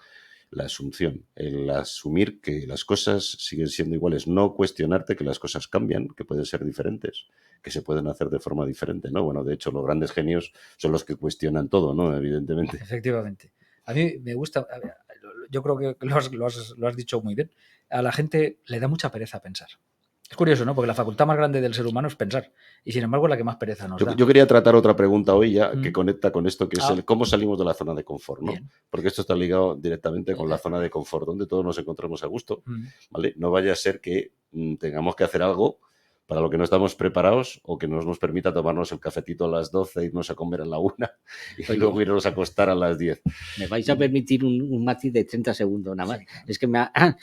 la asunción, el asumir que las cosas siguen siendo iguales, no cuestionarte que las cosas cambian, que pueden ser diferentes, que se pueden hacer de forma diferente, ¿no? Bueno, de hecho, los grandes genios son los que cuestionan todo, ¿no? Evidentemente. Efectivamente. A mí me gusta, yo creo que lo has dicho muy bien, a la gente le da mucha pereza pensar. Es curioso, ¿no? Porque la facultad más grande del ser humano es pensar. Y sin embargo es la que más pereza nos da. Yo quería tratar otra pregunta hoy ya que conecta con esto, que es el cómo salimos de la zona de confort, ¿no? Bien. Porque esto está ligado directamente con la zona de confort, donde todos nos encontramos a gusto, ¿vale? No vaya a ser que tengamos que hacer algo para lo que no estamos preparados o que no nos permita tomarnos el cafetito a las 12, irnos a comer a la 1 y luego irnos a acostar a las 10. Me vais a permitir un matiz de 30 segundos nada más. Sí, claro. Es que me ha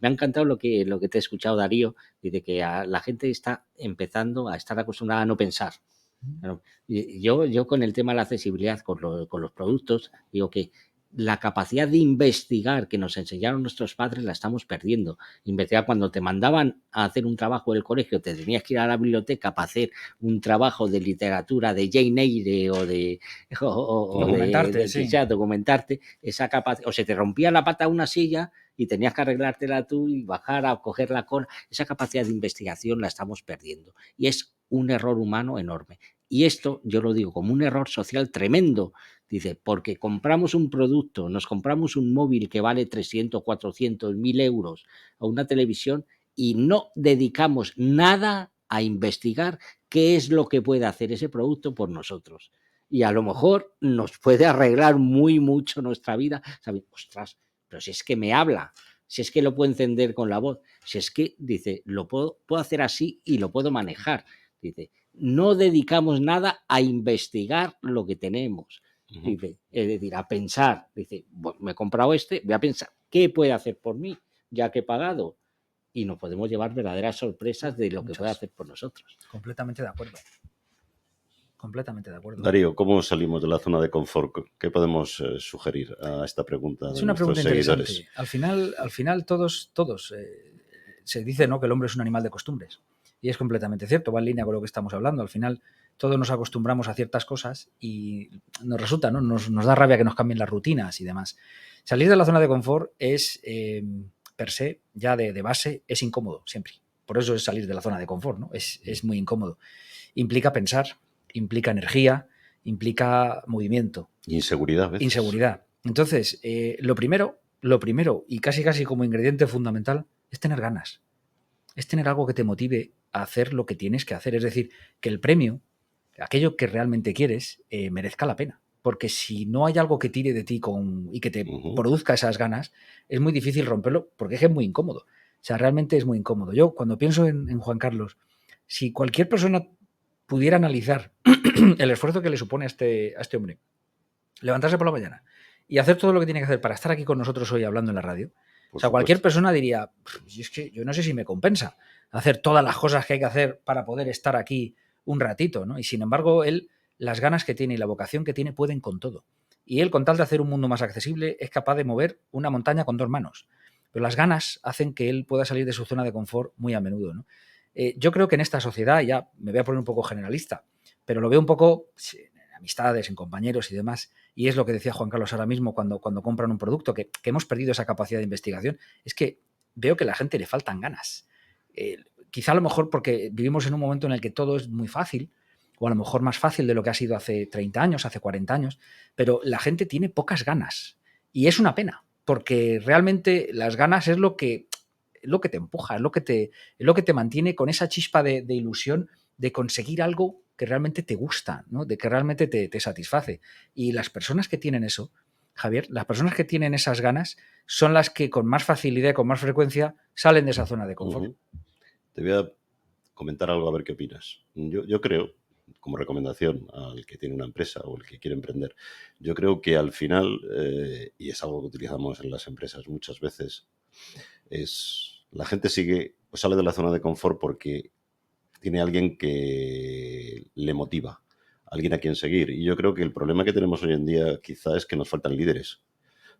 encantado lo que te he escuchado, Darío, y de que la gente está empezando a estar acostumbrada a no pensar. Bueno, yo con el tema de la accesibilidad, con los productos, digo que la capacidad de investigar que nos enseñaron nuestros padres la estamos perdiendo. Investigar, cuando te mandaban a hacer un trabajo del colegio, te tenías que ir a la biblioteca para hacer un trabajo de literatura de Jane Eyre o documentarte, sí. Documentarte, esa capacidad, o se te rompía la pata una silla y tenías que arreglártela tú y bajar a coger la cola. Esa capacidad de investigación la estamos perdiendo y es un error humano enorme. Y esto yo lo digo como un error social tremendo. Dice, porque compramos un producto, nos compramos un móvil que vale 300, 400, 1.000 euros o una televisión y no dedicamos nada a investigar qué es lo que puede hacer ese producto por nosotros. Y a lo mejor nos puede arreglar muy mucho nuestra vida. ¿Sabes? Ostras, pero si es que me habla, si es que lo puedo encender con la voz, si es que, dice, lo puedo hacer así y lo puedo manejar. Dice, no dedicamos nada a investigar lo que tenemos. Dice, es decir, a pensar. Dice, bueno, me he comprado voy a pensar qué puede hacer por mí, ya que he pagado. Y nos podemos llevar verdaderas sorpresas de lo que puede hacer por nosotros. Completamente de acuerdo. Completamente de acuerdo. Darío, ¿cómo salimos de la zona de confort? ¿Qué podemos sugerir a esta pregunta? Es una pregunta interesante. Al final todos se dice, ¿no?, que el hombre es un animal de costumbres. Y es completamente cierto, va en línea con lo que estamos hablando. Al final todos nos acostumbramos a ciertas cosas y nos resulta, ¿no? Nos da rabia que nos cambien las rutinas y demás. Salir de la zona de confort es, per se, ya de base, es incómodo siempre. Por eso es salir de la zona de confort, ¿no? Es muy incómodo. Implica pensar, implica energía, implica movimiento. Inseguridad, ¿ves? Inseguridad. Entonces, lo primero, y casi como ingrediente fundamental, es tener ganas. Es tener algo que te motive a hacer lo que tienes que hacer. Es decir, que el premio aquello que realmente quieres merezca la pena. Porque si no hay algo que tire de ti y que te produzca esas ganas, es muy difícil romperlo porque es muy incómodo. O sea, realmente es muy incómodo. Yo cuando pienso en Juan Carlos, si cualquier persona pudiera analizar el esfuerzo que le supone a este hombre levantarse por la mañana y hacer todo lo que tiene que hacer para estar aquí con nosotros hoy hablando en la radio, Por o sea, cualquier supuesto. persona diría, es que yo no sé si me compensa hacer todas las cosas que hay que hacer para poder estar aquí un ratito, ¿no? Y sin embargo, él, las ganas que tiene y la vocación que tiene pueden con todo. Y él, con tal de hacer un mundo más accesible, es capaz de mover una montaña con 2 manos. Pero las ganas hacen que él pueda salir de su zona de confort muy a menudo, ¿no? Yo creo que en esta sociedad, ya me voy a poner un poco generalista, pero lo veo un poco en amistades, en compañeros y demás, y es lo que decía Juan Carlos ahora mismo cuando compran un producto, que hemos perdido esa capacidad de investigación, es que veo que a la gente le faltan ganas. Quizá a lo mejor porque vivimos en un momento en el que todo es muy fácil, o a lo mejor más fácil de lo que ha sido hace 30 años, hace 40 años, pero la gente tiene pocas ganas. Y es una pena, porque realmente las ganas es lo que te empuja, es lo que te mantiene con esa chispa de ilusión de conseguir algo que realmente te gusta, ¿no? De que realmente te satisface. Y las personas que tienen eso, Javier, las personas que tienen esas ganas son las que con más facilidad y con más frecuencia salen de esa zona de confort. Te voy a comentar algo a ver qué opinas. Yo creo, como recomendación al que tiene una empresa o el que quiere emprender, yo creo que al final, y es algo que utilizamos en las empresas muchas veces, es la gente sale de la zona de confort porque tiene alguien que le motiva, alguien a quien seguir. Y yo creo que el problema que tenemos hoy en día quizá es que nos faltan líderes.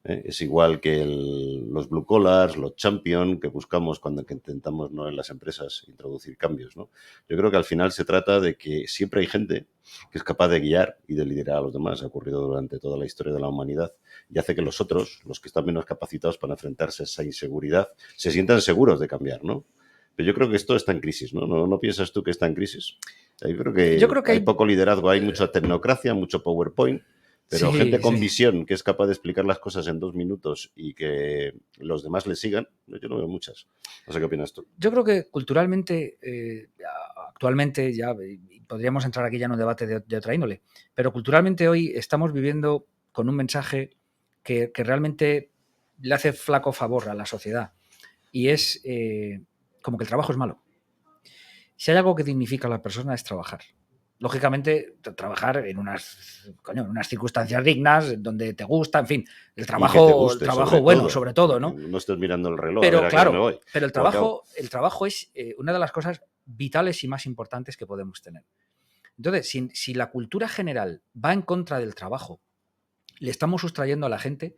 Es igual que los blue collars, los champion que buscamos cuando intentamos, ¿no?, en las empresas introducir cambios, ¿no? Yo creo que al final se trata de que siempre hay gente que es capaz de guiar y de liderar a los demás. Ha ocurrido durante toda la historia de la humanidad y hace que los otros, los que están menos capacitados para enfrentarse a esa inseguridad, se sientan seguros de cambiar, ¿no? Pero yo creo que esto está en crisis, ¿no? ¿No piensas tú que está en crisis? Yo creo que hay poco liderazgo, hay mucha tecnocracia, mucho PowerPoint, pero Sí, gente con sí. visión que es capaz de explicar las cosas en 2 minutos y que los demás le sigan, yo no veo muchas. No sé qué opinas tú. Yo creo que culturalmente, actualmente, ya podríamos entrar aquí ya en un debate de otra índole, pero culturalmente hoy estamos viviendo con un mensaje que realmente le hace flaco favor a la sociedad, y es como que el trabajo es malo. Si hay algo que dignifica a la persona es trabajar. Lógicamente, trabajar en unas circunstancias dignas, donde te gusta, en fin, el Y que te trabajo guste, sobre bueno, todo. sobre todo, ¿no? No estés mirando el reloj a ver Pero a qué hora me claro, voy. pero el O acabo. trabajo es una de las cosas vitales y más importantes que podemos tener. Entonces, si la cultura general va en contra del trabajo, le estamos sustrayendo a la gente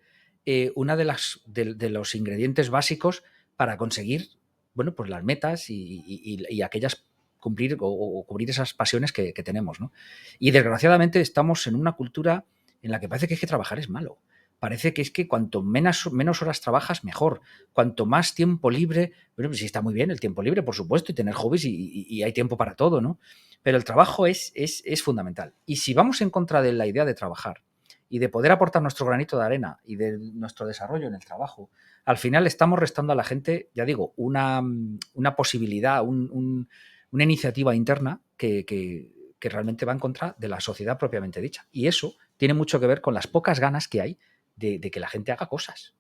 una de los ingredientes básicos para conseguir, bueno, pues las metas y aquellas cumplir o cubrir esas pasiones que tenemos, ¿no? Y desgraciadamente estamos en una cultura en la que parece que es que trabajar es malo. Parece que es que cuanto menos horas trabajas, mejor. Cuanto más tiempo libre, bueno, pues sí está muy bien el tiempo libre, por supuesto, y tener hobbies y hay tiempo para todo, ¿no? Pero el trabajo es fundamental. Y si vamos en contra de la idea de trabajar y de poder aportar nuestro granito de arena y de nuestro desarrollo en el trabajo, al final estamos restando a la gente, ya digo, una posibilidad, una iniciativa interna que realmente va en contra de la sociedad propiamente dicha. Y eso tiene mucho que ver con las pocas ganas que hay de que la gente haga cosas.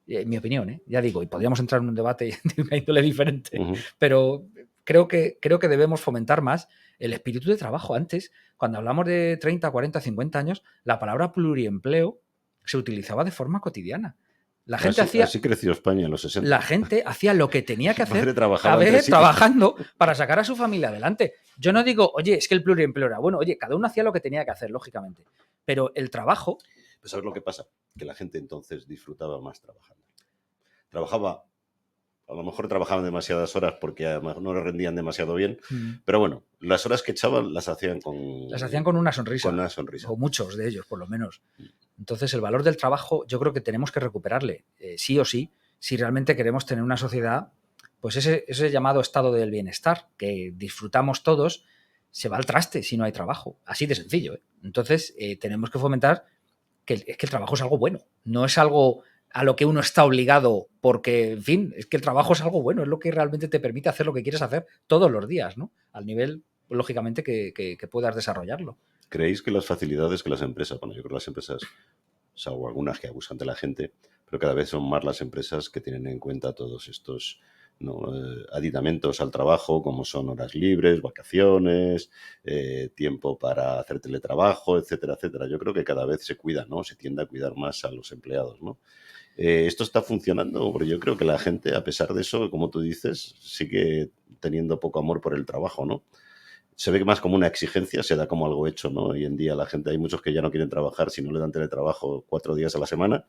En mi opinión, ya digo, y podríamos entrar en un debate de una índole diferente, pero creo que debemos fomentar más el espíritu de trabajo. Antes, cuando hablamos de 30, 40, 50 años, la palabra pluriempleo se utilizaba de forma cotidiana. La gente Así creció España en los 60. La gente hacía lo que tenía que hacer, trabajando para sacar a su familia adelante. Yo no digo, oye, es que el pluriempleo era bueno. Oye, cada uno hacía lo que tenía que hacer, lógicamente. Pero el trabajo... Pues ¿sabes lo que pasa? Que la gente entonces disfrutaba más trabajando. A lo mejor trabajaban demasiadas horas porque además no le rendían demasiado bien, pero bueno, las horas que echaban las hacían con una sonrisa. Con una sonrisa. O muchos de ellos, por lo menos. Entonces, el valor del trabajo yo creo que tenemos que recuperarle, sí o sí, si realmente queremos tener una sociedad, pues ese llamado estado del bienestar que disfrutamos todos, se va al traste si no hay trabajo. Así de sencillo, ¿eh? Entonces, tenemos que fomentar que el trabajo es algo bueno, no es algo a lo que uno está obligado porque, en fin, es que el trabajo es algo bueno, es lo que realmente te permite hacer lo que quieres hacer todos los días, ¿no? Al nivel lógicamente, que puedas desarrollarlo. ¿Creéis que las facilidades que las empresas, bueno, yo creo que las empresas, salvo algunas que abusan de la gente, pero cada vez son más las empresas que tienen en cuenta todos estos, ¿no?, aditamentos al trabajo, como son horas libres, vacaciones, tiempo para hacer teletrabajo, etcétera, etcétera? Yo creo que cada vez se cuida, ¿no? Se tiende a cuidar más a los empleados, ¿no? ¿Esto está funcionando? Porque yo creo que la gente, a pesar de eso, como tú dices, sigue teniendo poco amor por el trabajo, ¿no? Se ve más como una exigencia, se da como algo hecho, ¿no? Hoy en día la gente, hay muchos que ya no quieren trabajar si no le dan teletrabajo 4 días a la semana.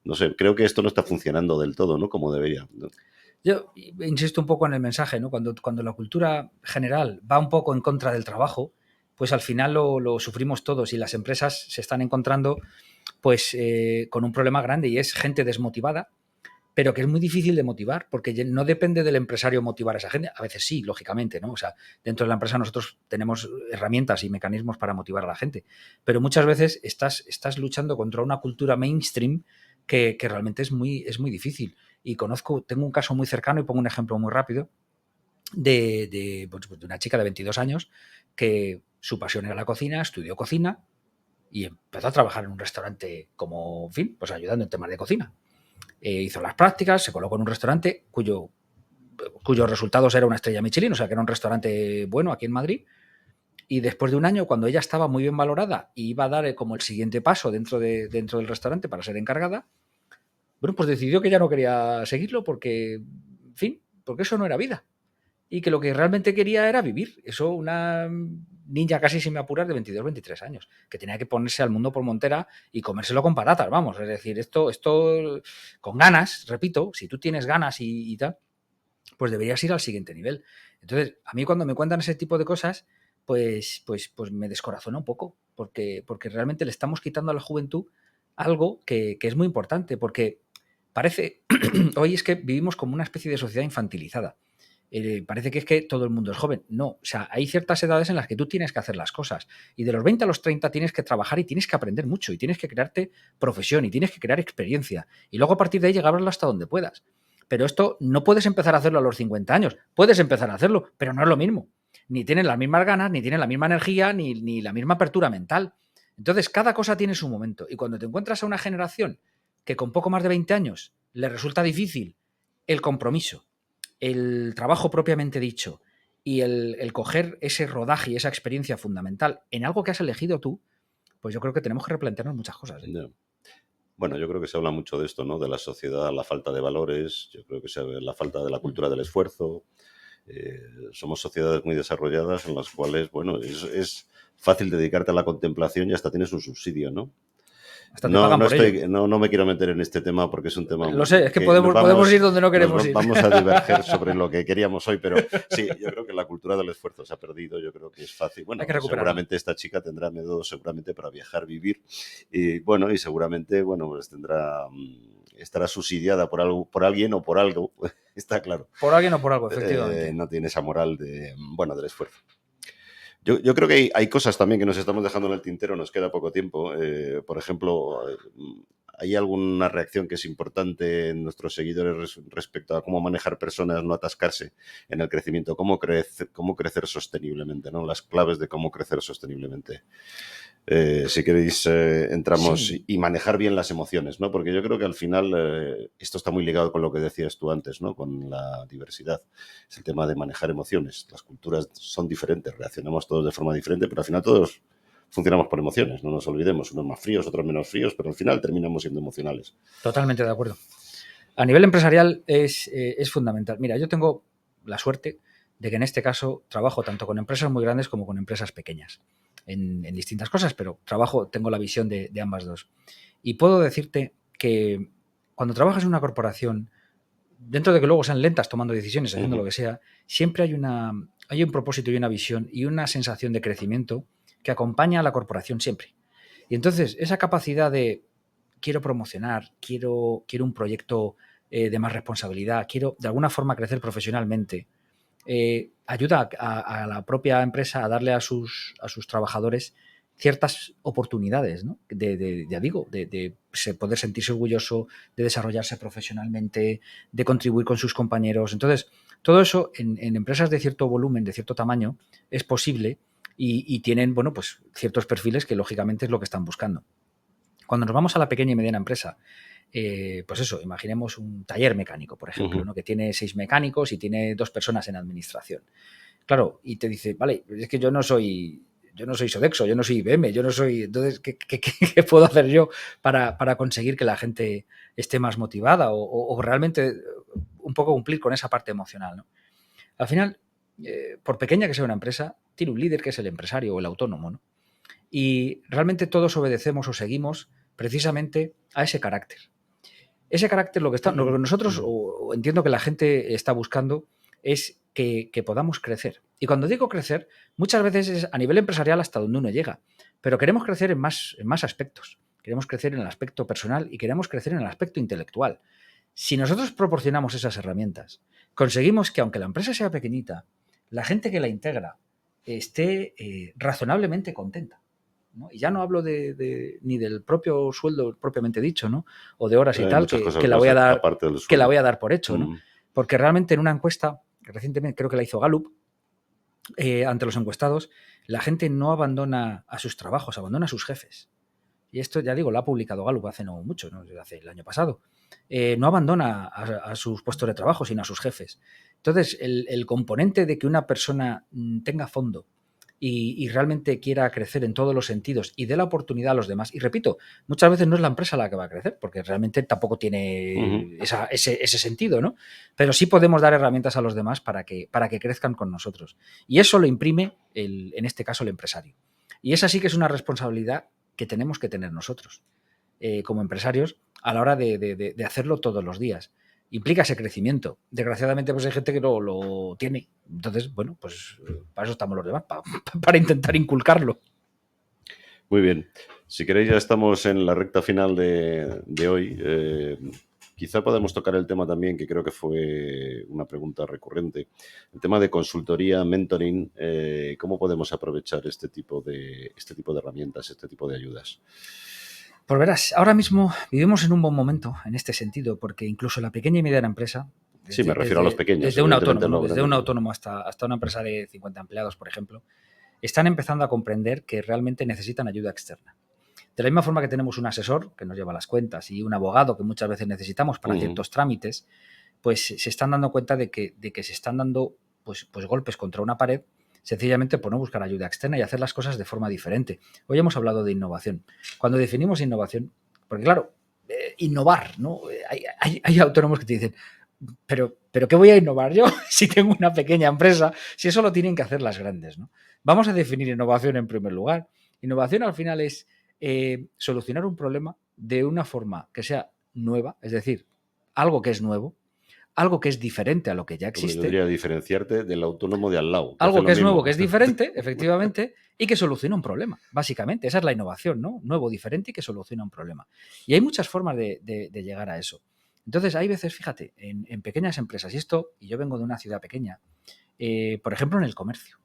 No sé, creo que esto no está funcionando del todo, ¿no? Como debería, ¿no? Yo insisto un poco en el mensaje, ¿no? Cuando la cultura general va un poco en contra del trabajo, pues al final lo sufrimos todos y las empresas se están encontrando pues con un problema grande y es gente desmotivada, pero que es muy difícil de motivar porque no depende del empresario motivar a esa gente. A veces sí, lógicamente, ¿no? O sea, dentro de la empresa nosotros tenemos herramientas y mecanismos para motivar a la gente, pero muchas veces estás luchando contra una cultura mainstream que realmente es muy difícil. Y tengo un caso muy cercano y pongo un ejemplo muy rápido de una chica de 22 años que su pasión era la cocina, estudió cocina y empezó a trabajar en un restaurante como, en fin, pues ayudando en temas de cocina. Hizo las prácticas, se colocó en un restaurante cuyos resultados era una estrella Michelin, o sea que era un restaurante bueno aquí en Madrid. Y después de un año, cuando ella estaba muy bien valorada y iba a dar como el siguiente paso dentro del restaurante para ser encargada, bueno, pues decidió que ya no quería seguirlo porque, en fin, porque eso no era vida. Y que lo que realmente quería era vivir. Eso, una niña casi sin me apurar de 22, 23 años, que tenía que ponerse al mundo por montera y comérselo con patatas, vamos. Es decir, esto con ganas, repito, si tú tienes ganas y tal, pues deberías ir al siguiente nivel. Entonces, a mí cuando me cuentan ese tipo de cosas, pues me descorazona un poco, porque realmente le estamos quitando a la juventud algo que es muy importante, porque parece, hoy es que vivimos como una especie de sociedad infantilizada. Parece que es que todo el mundo es joven. No, o sea, hay ciertas edades en las que tú tienes que hacer las cosas. Y de los 20 a los 30 tienes que trabajar y tienes que aprender mucho y tienes que crearte profesión y tienes que crear experiencia. Y luego a partir de ahí llegarlo hasta donde puedas. Pero esto no puedes empezar a hacerlo a los 50 años. Puedes empezar a hacerlo, pero no es lo mismo. Ni tienes las mismas ganas, ni tienes la misma energía, ni la misma apertura mental. Entonces, cada cosa tiene su momento. Y cuando te encuentras a una generación que con poco más de 20 años le resulta difícil el compromiso, el trabajo propiamente dicho y el coger ese rodaje y esa experiencia fundamental en algo que has elegido tú, pues yo creo que tenemos que replantearnos muchas cosas, ¿eh? No. Bueno, yo creo que se habla mucho de esto, ¿no? De la sociedad, la falta de valores, yo creo que la falta de la cultura del esfuerzo. Somos sociedades muy desarrolladas en las cuales, bueno, es fácil dedicarte a la contemplación y hasta tienes un subsidio, ¿no? Hasta te pagan por ello. No me quiero meter en este tema porque es un tema... Lo sé, es que podemos ir donde no queremos ir. Vamos a diverger sobre lo que queríamos hoy, pero sí, yo creo que la cultura del esfuerzo se ha perdido, yo creo que es fácil. Bueno, hay que seguramente esta chica tendrá métodos seguramente para viajar, vivir, y bueno, y seguramente, bueno, pues estará subsidiada por alguien o por algo, está claro. Por alguien o por algo, efectivamente. No tiene esa moral del esfuerzo. Yo creo que hay cosas también que nos estamos dejando en el tintero, nos queda poco tiempo. Por ejemplo, hay alguna reacción que es importante en nuestros seguidores respecto a cómo manejar personas, no atascarse en el crecimiento, cómo crecer sosteniblemente, ¿no? Las claves de cómo crecer sosteniblemente. Si queréis, entramos Sí. y manejar bien las emociones, ¿no? Porque yo creo que al final esto está muy ligado con lo que decías tú antes, ¿no? Con la diversidad. Es el tema de manejar emociones. Las culturas son diferentes, reaccionamos todos de forma diferente, pero al final todos funcionamos por emociones, no nos olvidemos. Unos más fríos, otros menos fríos, pero al final terminamos siendo emocionales. Totalmente de acuerdo. A nivel empresarial es fundamental. Mira, yo tengo la suerte de que en este caso trabajo tanto con empresas muy grandes como con empresas pequeñas en distintas cosas, pero tengo la visión de ambas dos. Y puedo decirte que cuando trabajas en una corporación, dentro de que luego sean lentas tomando decisiones, haciendo lo que sea, siempre hay un propósito y una visión y una sensación de crecimiento que acompaña a la corporación siempre. Y entonces esa capacidad de quiero promocionar, quiero un proyecto de más responsabilidad, quiero de alguna forma crecer profesionalmente, ayuda a la propia empresa a darle a sus trabajadores ciertas oportunidades, ¿no? De poder sentirse orgulloso, de desarrollarse profesionalmente, de contribuir con sus compañeros. Entonces, Todo eso en empresas de cierto volumen, de cierto tamaño, es posible y tienen, bueno, pues ciertos perfiles que lógicamente es lo que están buscando. Cuando nos vamos a la pequeña y mediana empresa, pues eso, imaginemos un taller mecánico, por ejemplo, ¿no? Que tiene 6 mecánicos y tiene 2 personas en administración. Claro, y te dice, vale, es que yo no soy Sodexo, yo no soy IBM, yo no soy... Entonces, ¿qué puedo hacer yo para conseguir que la gente esté más motivada o realmente un poco cumplir con esa parte emocional, ¿no? Al final, por pequeña que sea una empresa, tiene un líder que es el empresario o el autónomo, ¿no? Y realmente todos obedecemos o seguimos precisamente a ese carácter. Ese carácter lo que nosotros, o entiendo que la gente está buscando, es que podamos crecer. Y cuando digo crecer, muchas veces es a nivel empresarial hasta donde uno llega, pero queremos crecer en más aspectos. Queremos crecer en el aspecto personal y queremos crecer en el aspecto intelectual. Si nosotros proporcionamos esas herramientas, conseguimos que aunque la empresa sea pequeñita, la gente que la integra esté razonablemente contenta, ¿no? Y ya no hablo ni del propio sueldo propiamente dicho, ¿no? O de horas y tal, que la voy a dar por hecho, ¿no? Porque realmente en una encuesta, que recientemente creo que la hizo Gallup, ante los encuestados, la gente no abandona a sus trabajos, abandona a sus jefes. Y esto, ya digo, lo ha publicado Gallup hace no mucho, ¿no? Hace el año pasado. No abandona a sus puestos de trabajo, sino a sus jefes. Entonces, el componente de que una persona tenga fondo y realmente quiera crecer en todos los sentidos y dé la oportunidad a los demás. Y repito, muchas veces no es la empresa la que va a crecer, porque realmente tampoco tiene ese sentido, ¿no? Pero sí podemos dar herramientas a los demás para que crezcan con nosotros. Y eso lo imprime, en este caso, el empresario. Y esa sí que es una responsabilidad que tenemos que tener nosotros, como empresarios, a la hora de hacerlo todos los días. Implica ese crecimiento. Desgraciadamente, pues hay gente que no lo tiene. Entonces, bueno, pues para eso estamos los demás, para intentar inculcarlo. Muy bien. Si queréis, ya estamos en la recta final de hoy. Quizá podemos tocar el tema también, que creo que fue una pregunta recurrente, el tema de consultoría, mentoring. ¿Cómo podemos aprovechar este tipo de herramientas, este tipo de ayudas? Pues verás, ahora mismo vivimos en un buen momento en este sentido, porque incluso la pequeña y mediana empresa, sí, me refiero a los pequeños. Desde un autónomo hasta una empresa de 50 empleados, por ejemplo, están empezando a comprender que realmente necesitan ayuda externa. De la misma forma que tenemos un asesor que nos lleva las cuentas y un abogado que muchas veces necesitamos para ciertos trámites, pues se están dando cuenta de que se están dando pues golpes contra una pared, sencillamente por no buscar ayuda externa y hacer las cosas de forma diferente. Hoy hemos hablado de innovación. Cuando definimos innovación, porque claro, innovar, ¿no? Hay autónomos que te dicen, pero ¿qué voy a innovar yo si tengo una pequeña empresa? Si eso lo tienen que hacer las grandes, ¿no? Vamos a definir innovación en primer lugar. Innovación al final es solucionar un problema de una forma que sea nueva, es decir, algo que es nuevo, algo que es diferente a lo que ya existe. Podría diferenciarte del autónomo de al lado. Algo que es nuevo, que es diferente, efectivamente, y que soluciona un problema, básicamente. Esa es la innovación, ¿no? Nuevo, diferente y que soluciona un problema. Y hay muchas formas de llegar a eso. Entonces, hay veces, fíjate, en pequeñas empresas, y yo vengo de una ciudad pequeña, por ejemplo, en el comercio.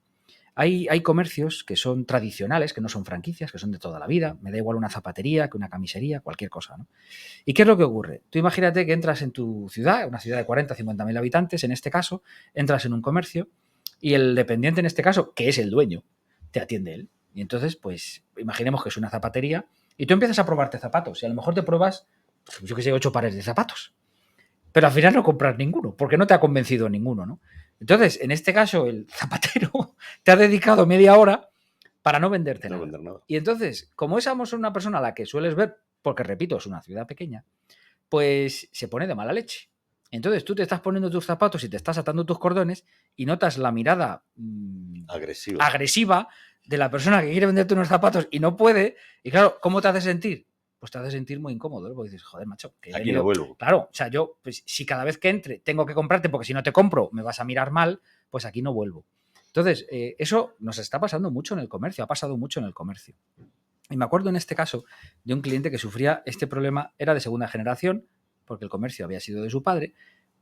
Hay comercios que son tradicionales, que no son franquicias, que son de toda la vida. Me da igual una zapatería que una camisería, cualquier cosa, ¿no? ¿Y qué es lo que ocurre? Tú imagínate que entras en tu ciudad, una ciudad de 40, 50.000 habitantes, en este caso, entras en un comercio y el dependiente, en este caso, que es el dueño, te atiende él. Y entonces, pues, imaginemos que es una zapatería y tú empiezas a probarte zapatos y a lo mejor te pruebas, yo que sé, 8 pares de zapatos. Pero al final no compras ninguno, porque no te ha convencido ninguno, ¿no? Entonces, en este caso, el zapatero te ha dedicado media hora para no venderte nada. Y entonces, como esa es una persona a la que sueles ver, porque repito, es una ciudad pequeña, pues se pone de mala leche. Entonces tú te estás poniendo tus zapatos y te estás atando tus cordones y notas la mirada agresiva de la persona que quiere venderte unos zapatos y no puede. Y claro, ¿cómo te hace sentir? Pues te hace sentir muy incómodo, ¿eh? Porque dices, joder, macho. Que aquí no vuelvo. Claro, o sea, yo, pues, si cada vez que entre tengo que comprarte porque si no te compro me vas a mirar mal, pues aquí no vuelvo. Entonces, eso nos está pasando mucho en el comercio, ha pasado mucho en el comercio. Y me acuerdo en este caso de un cliente que sufría este problema, era de segunda generación, porque el comercio había sido de su padre,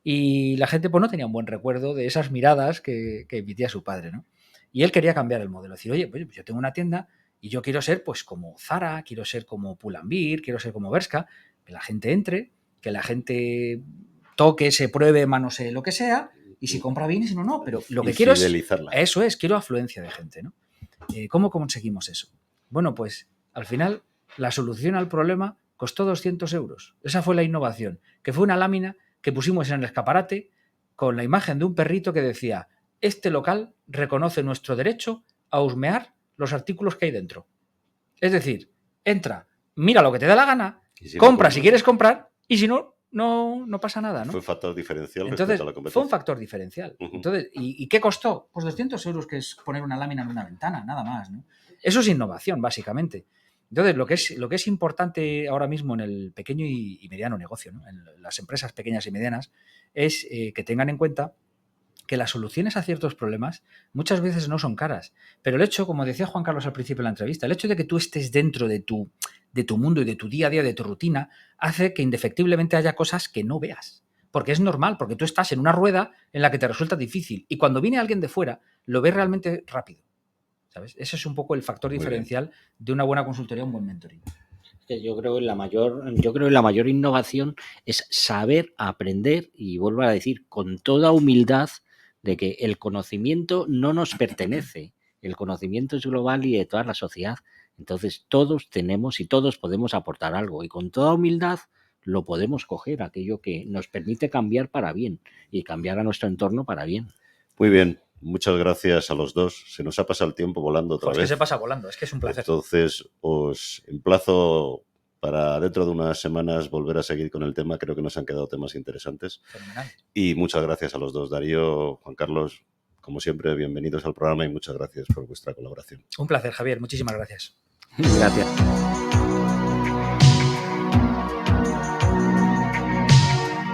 y la gente pues no tenía un buen recuerdo de esas miradas que emitía su padre, ¿no? Y él quería cambiar el modelo, decir, oye, pues yo tengo una tienda y yo quiero ser pues como Zara, quiero ser como Pull&Bear, quiero ser como Bershka, que la gente entre, que la gente toque, se pruebe, manosee, lo que sea, y si compra bien y si no, no. Pero lo que Y quiero es... fidelizarla. Eso es, quiero afluencia de gente, ¿no? ¿Cómo conseguimos eso? Bueno, pues al final la solución al problema costó 200 euros. Esa fue la innovación, que fue una lámina que pusimos en el escaparate con la imagen de un perrito que decía: este local reconoce nuestro derecho a husmear los artículos que hay dentro. Es decir, entra, mira lo que te da la gana, Y si no compra compras, si quieres comprar y si no, no pasa nada, ¿no? Fue factor diferencial Entonces, respecto a la competencia. fue un factor diferencial. Ujú. Entonces, ¿y qué costó? Pues 200 euros, que es poner una lámina en una ventana, nada más, ¿no? Eso es innovación, básicamente. Entonces, lo que es importante ahora mismo en el pequeño y mediano negocio, ¿no? En las empresas pequeñas y medianas, es que tengan en cuenta que las soluciones a ciertos problemas muchas veces no son caras. Pero el hecho, como decía Juan Carlos al principio de la entrevista, el hecho de que tú estés dentro de tu mundo y de tu día a día, de tu rutina, hace que indefectiblemente haya cosas que no veas. Porque es normal, porque tú estás en una rueda en la que te resulta difícil. Y cuando viene alguien de fuera, lo ves realmente rápido. ¿Sabes? Ese es un poco el factor Muy diferencial de una buena consultoría, un buen mentoring. Yo creo que la mayor innovación es saber aprender, y vuelvo a decir, con toda humildad, de que el conocimiento no nos pertenece. El conocimiento es global y de toda la sociedad. Entonces todos tenemos y todos podemos aportar algo, y con toda humildad lo podemos coger, aquello que nos permite cambiar para bien y cambiar a nuestro entorno para bien. Muy bien, muchas gracias a los dos. Se nos ha pasado el tiempo volando otra Pues vez. que se pasa volando, es que es un placer. Entonces, os emplazo para dentro de unas semanas volver a seguir con el tema. Creo que nos han quedado temas interesantes. Fenomenal. Y muchas gracias a los dos, Darío, Juan Carlos. Como siempre, bienvenidos al programa y muchas gracias por vuestra colaboración. Un placer, Javier. Muchísimas gracias. Gracias.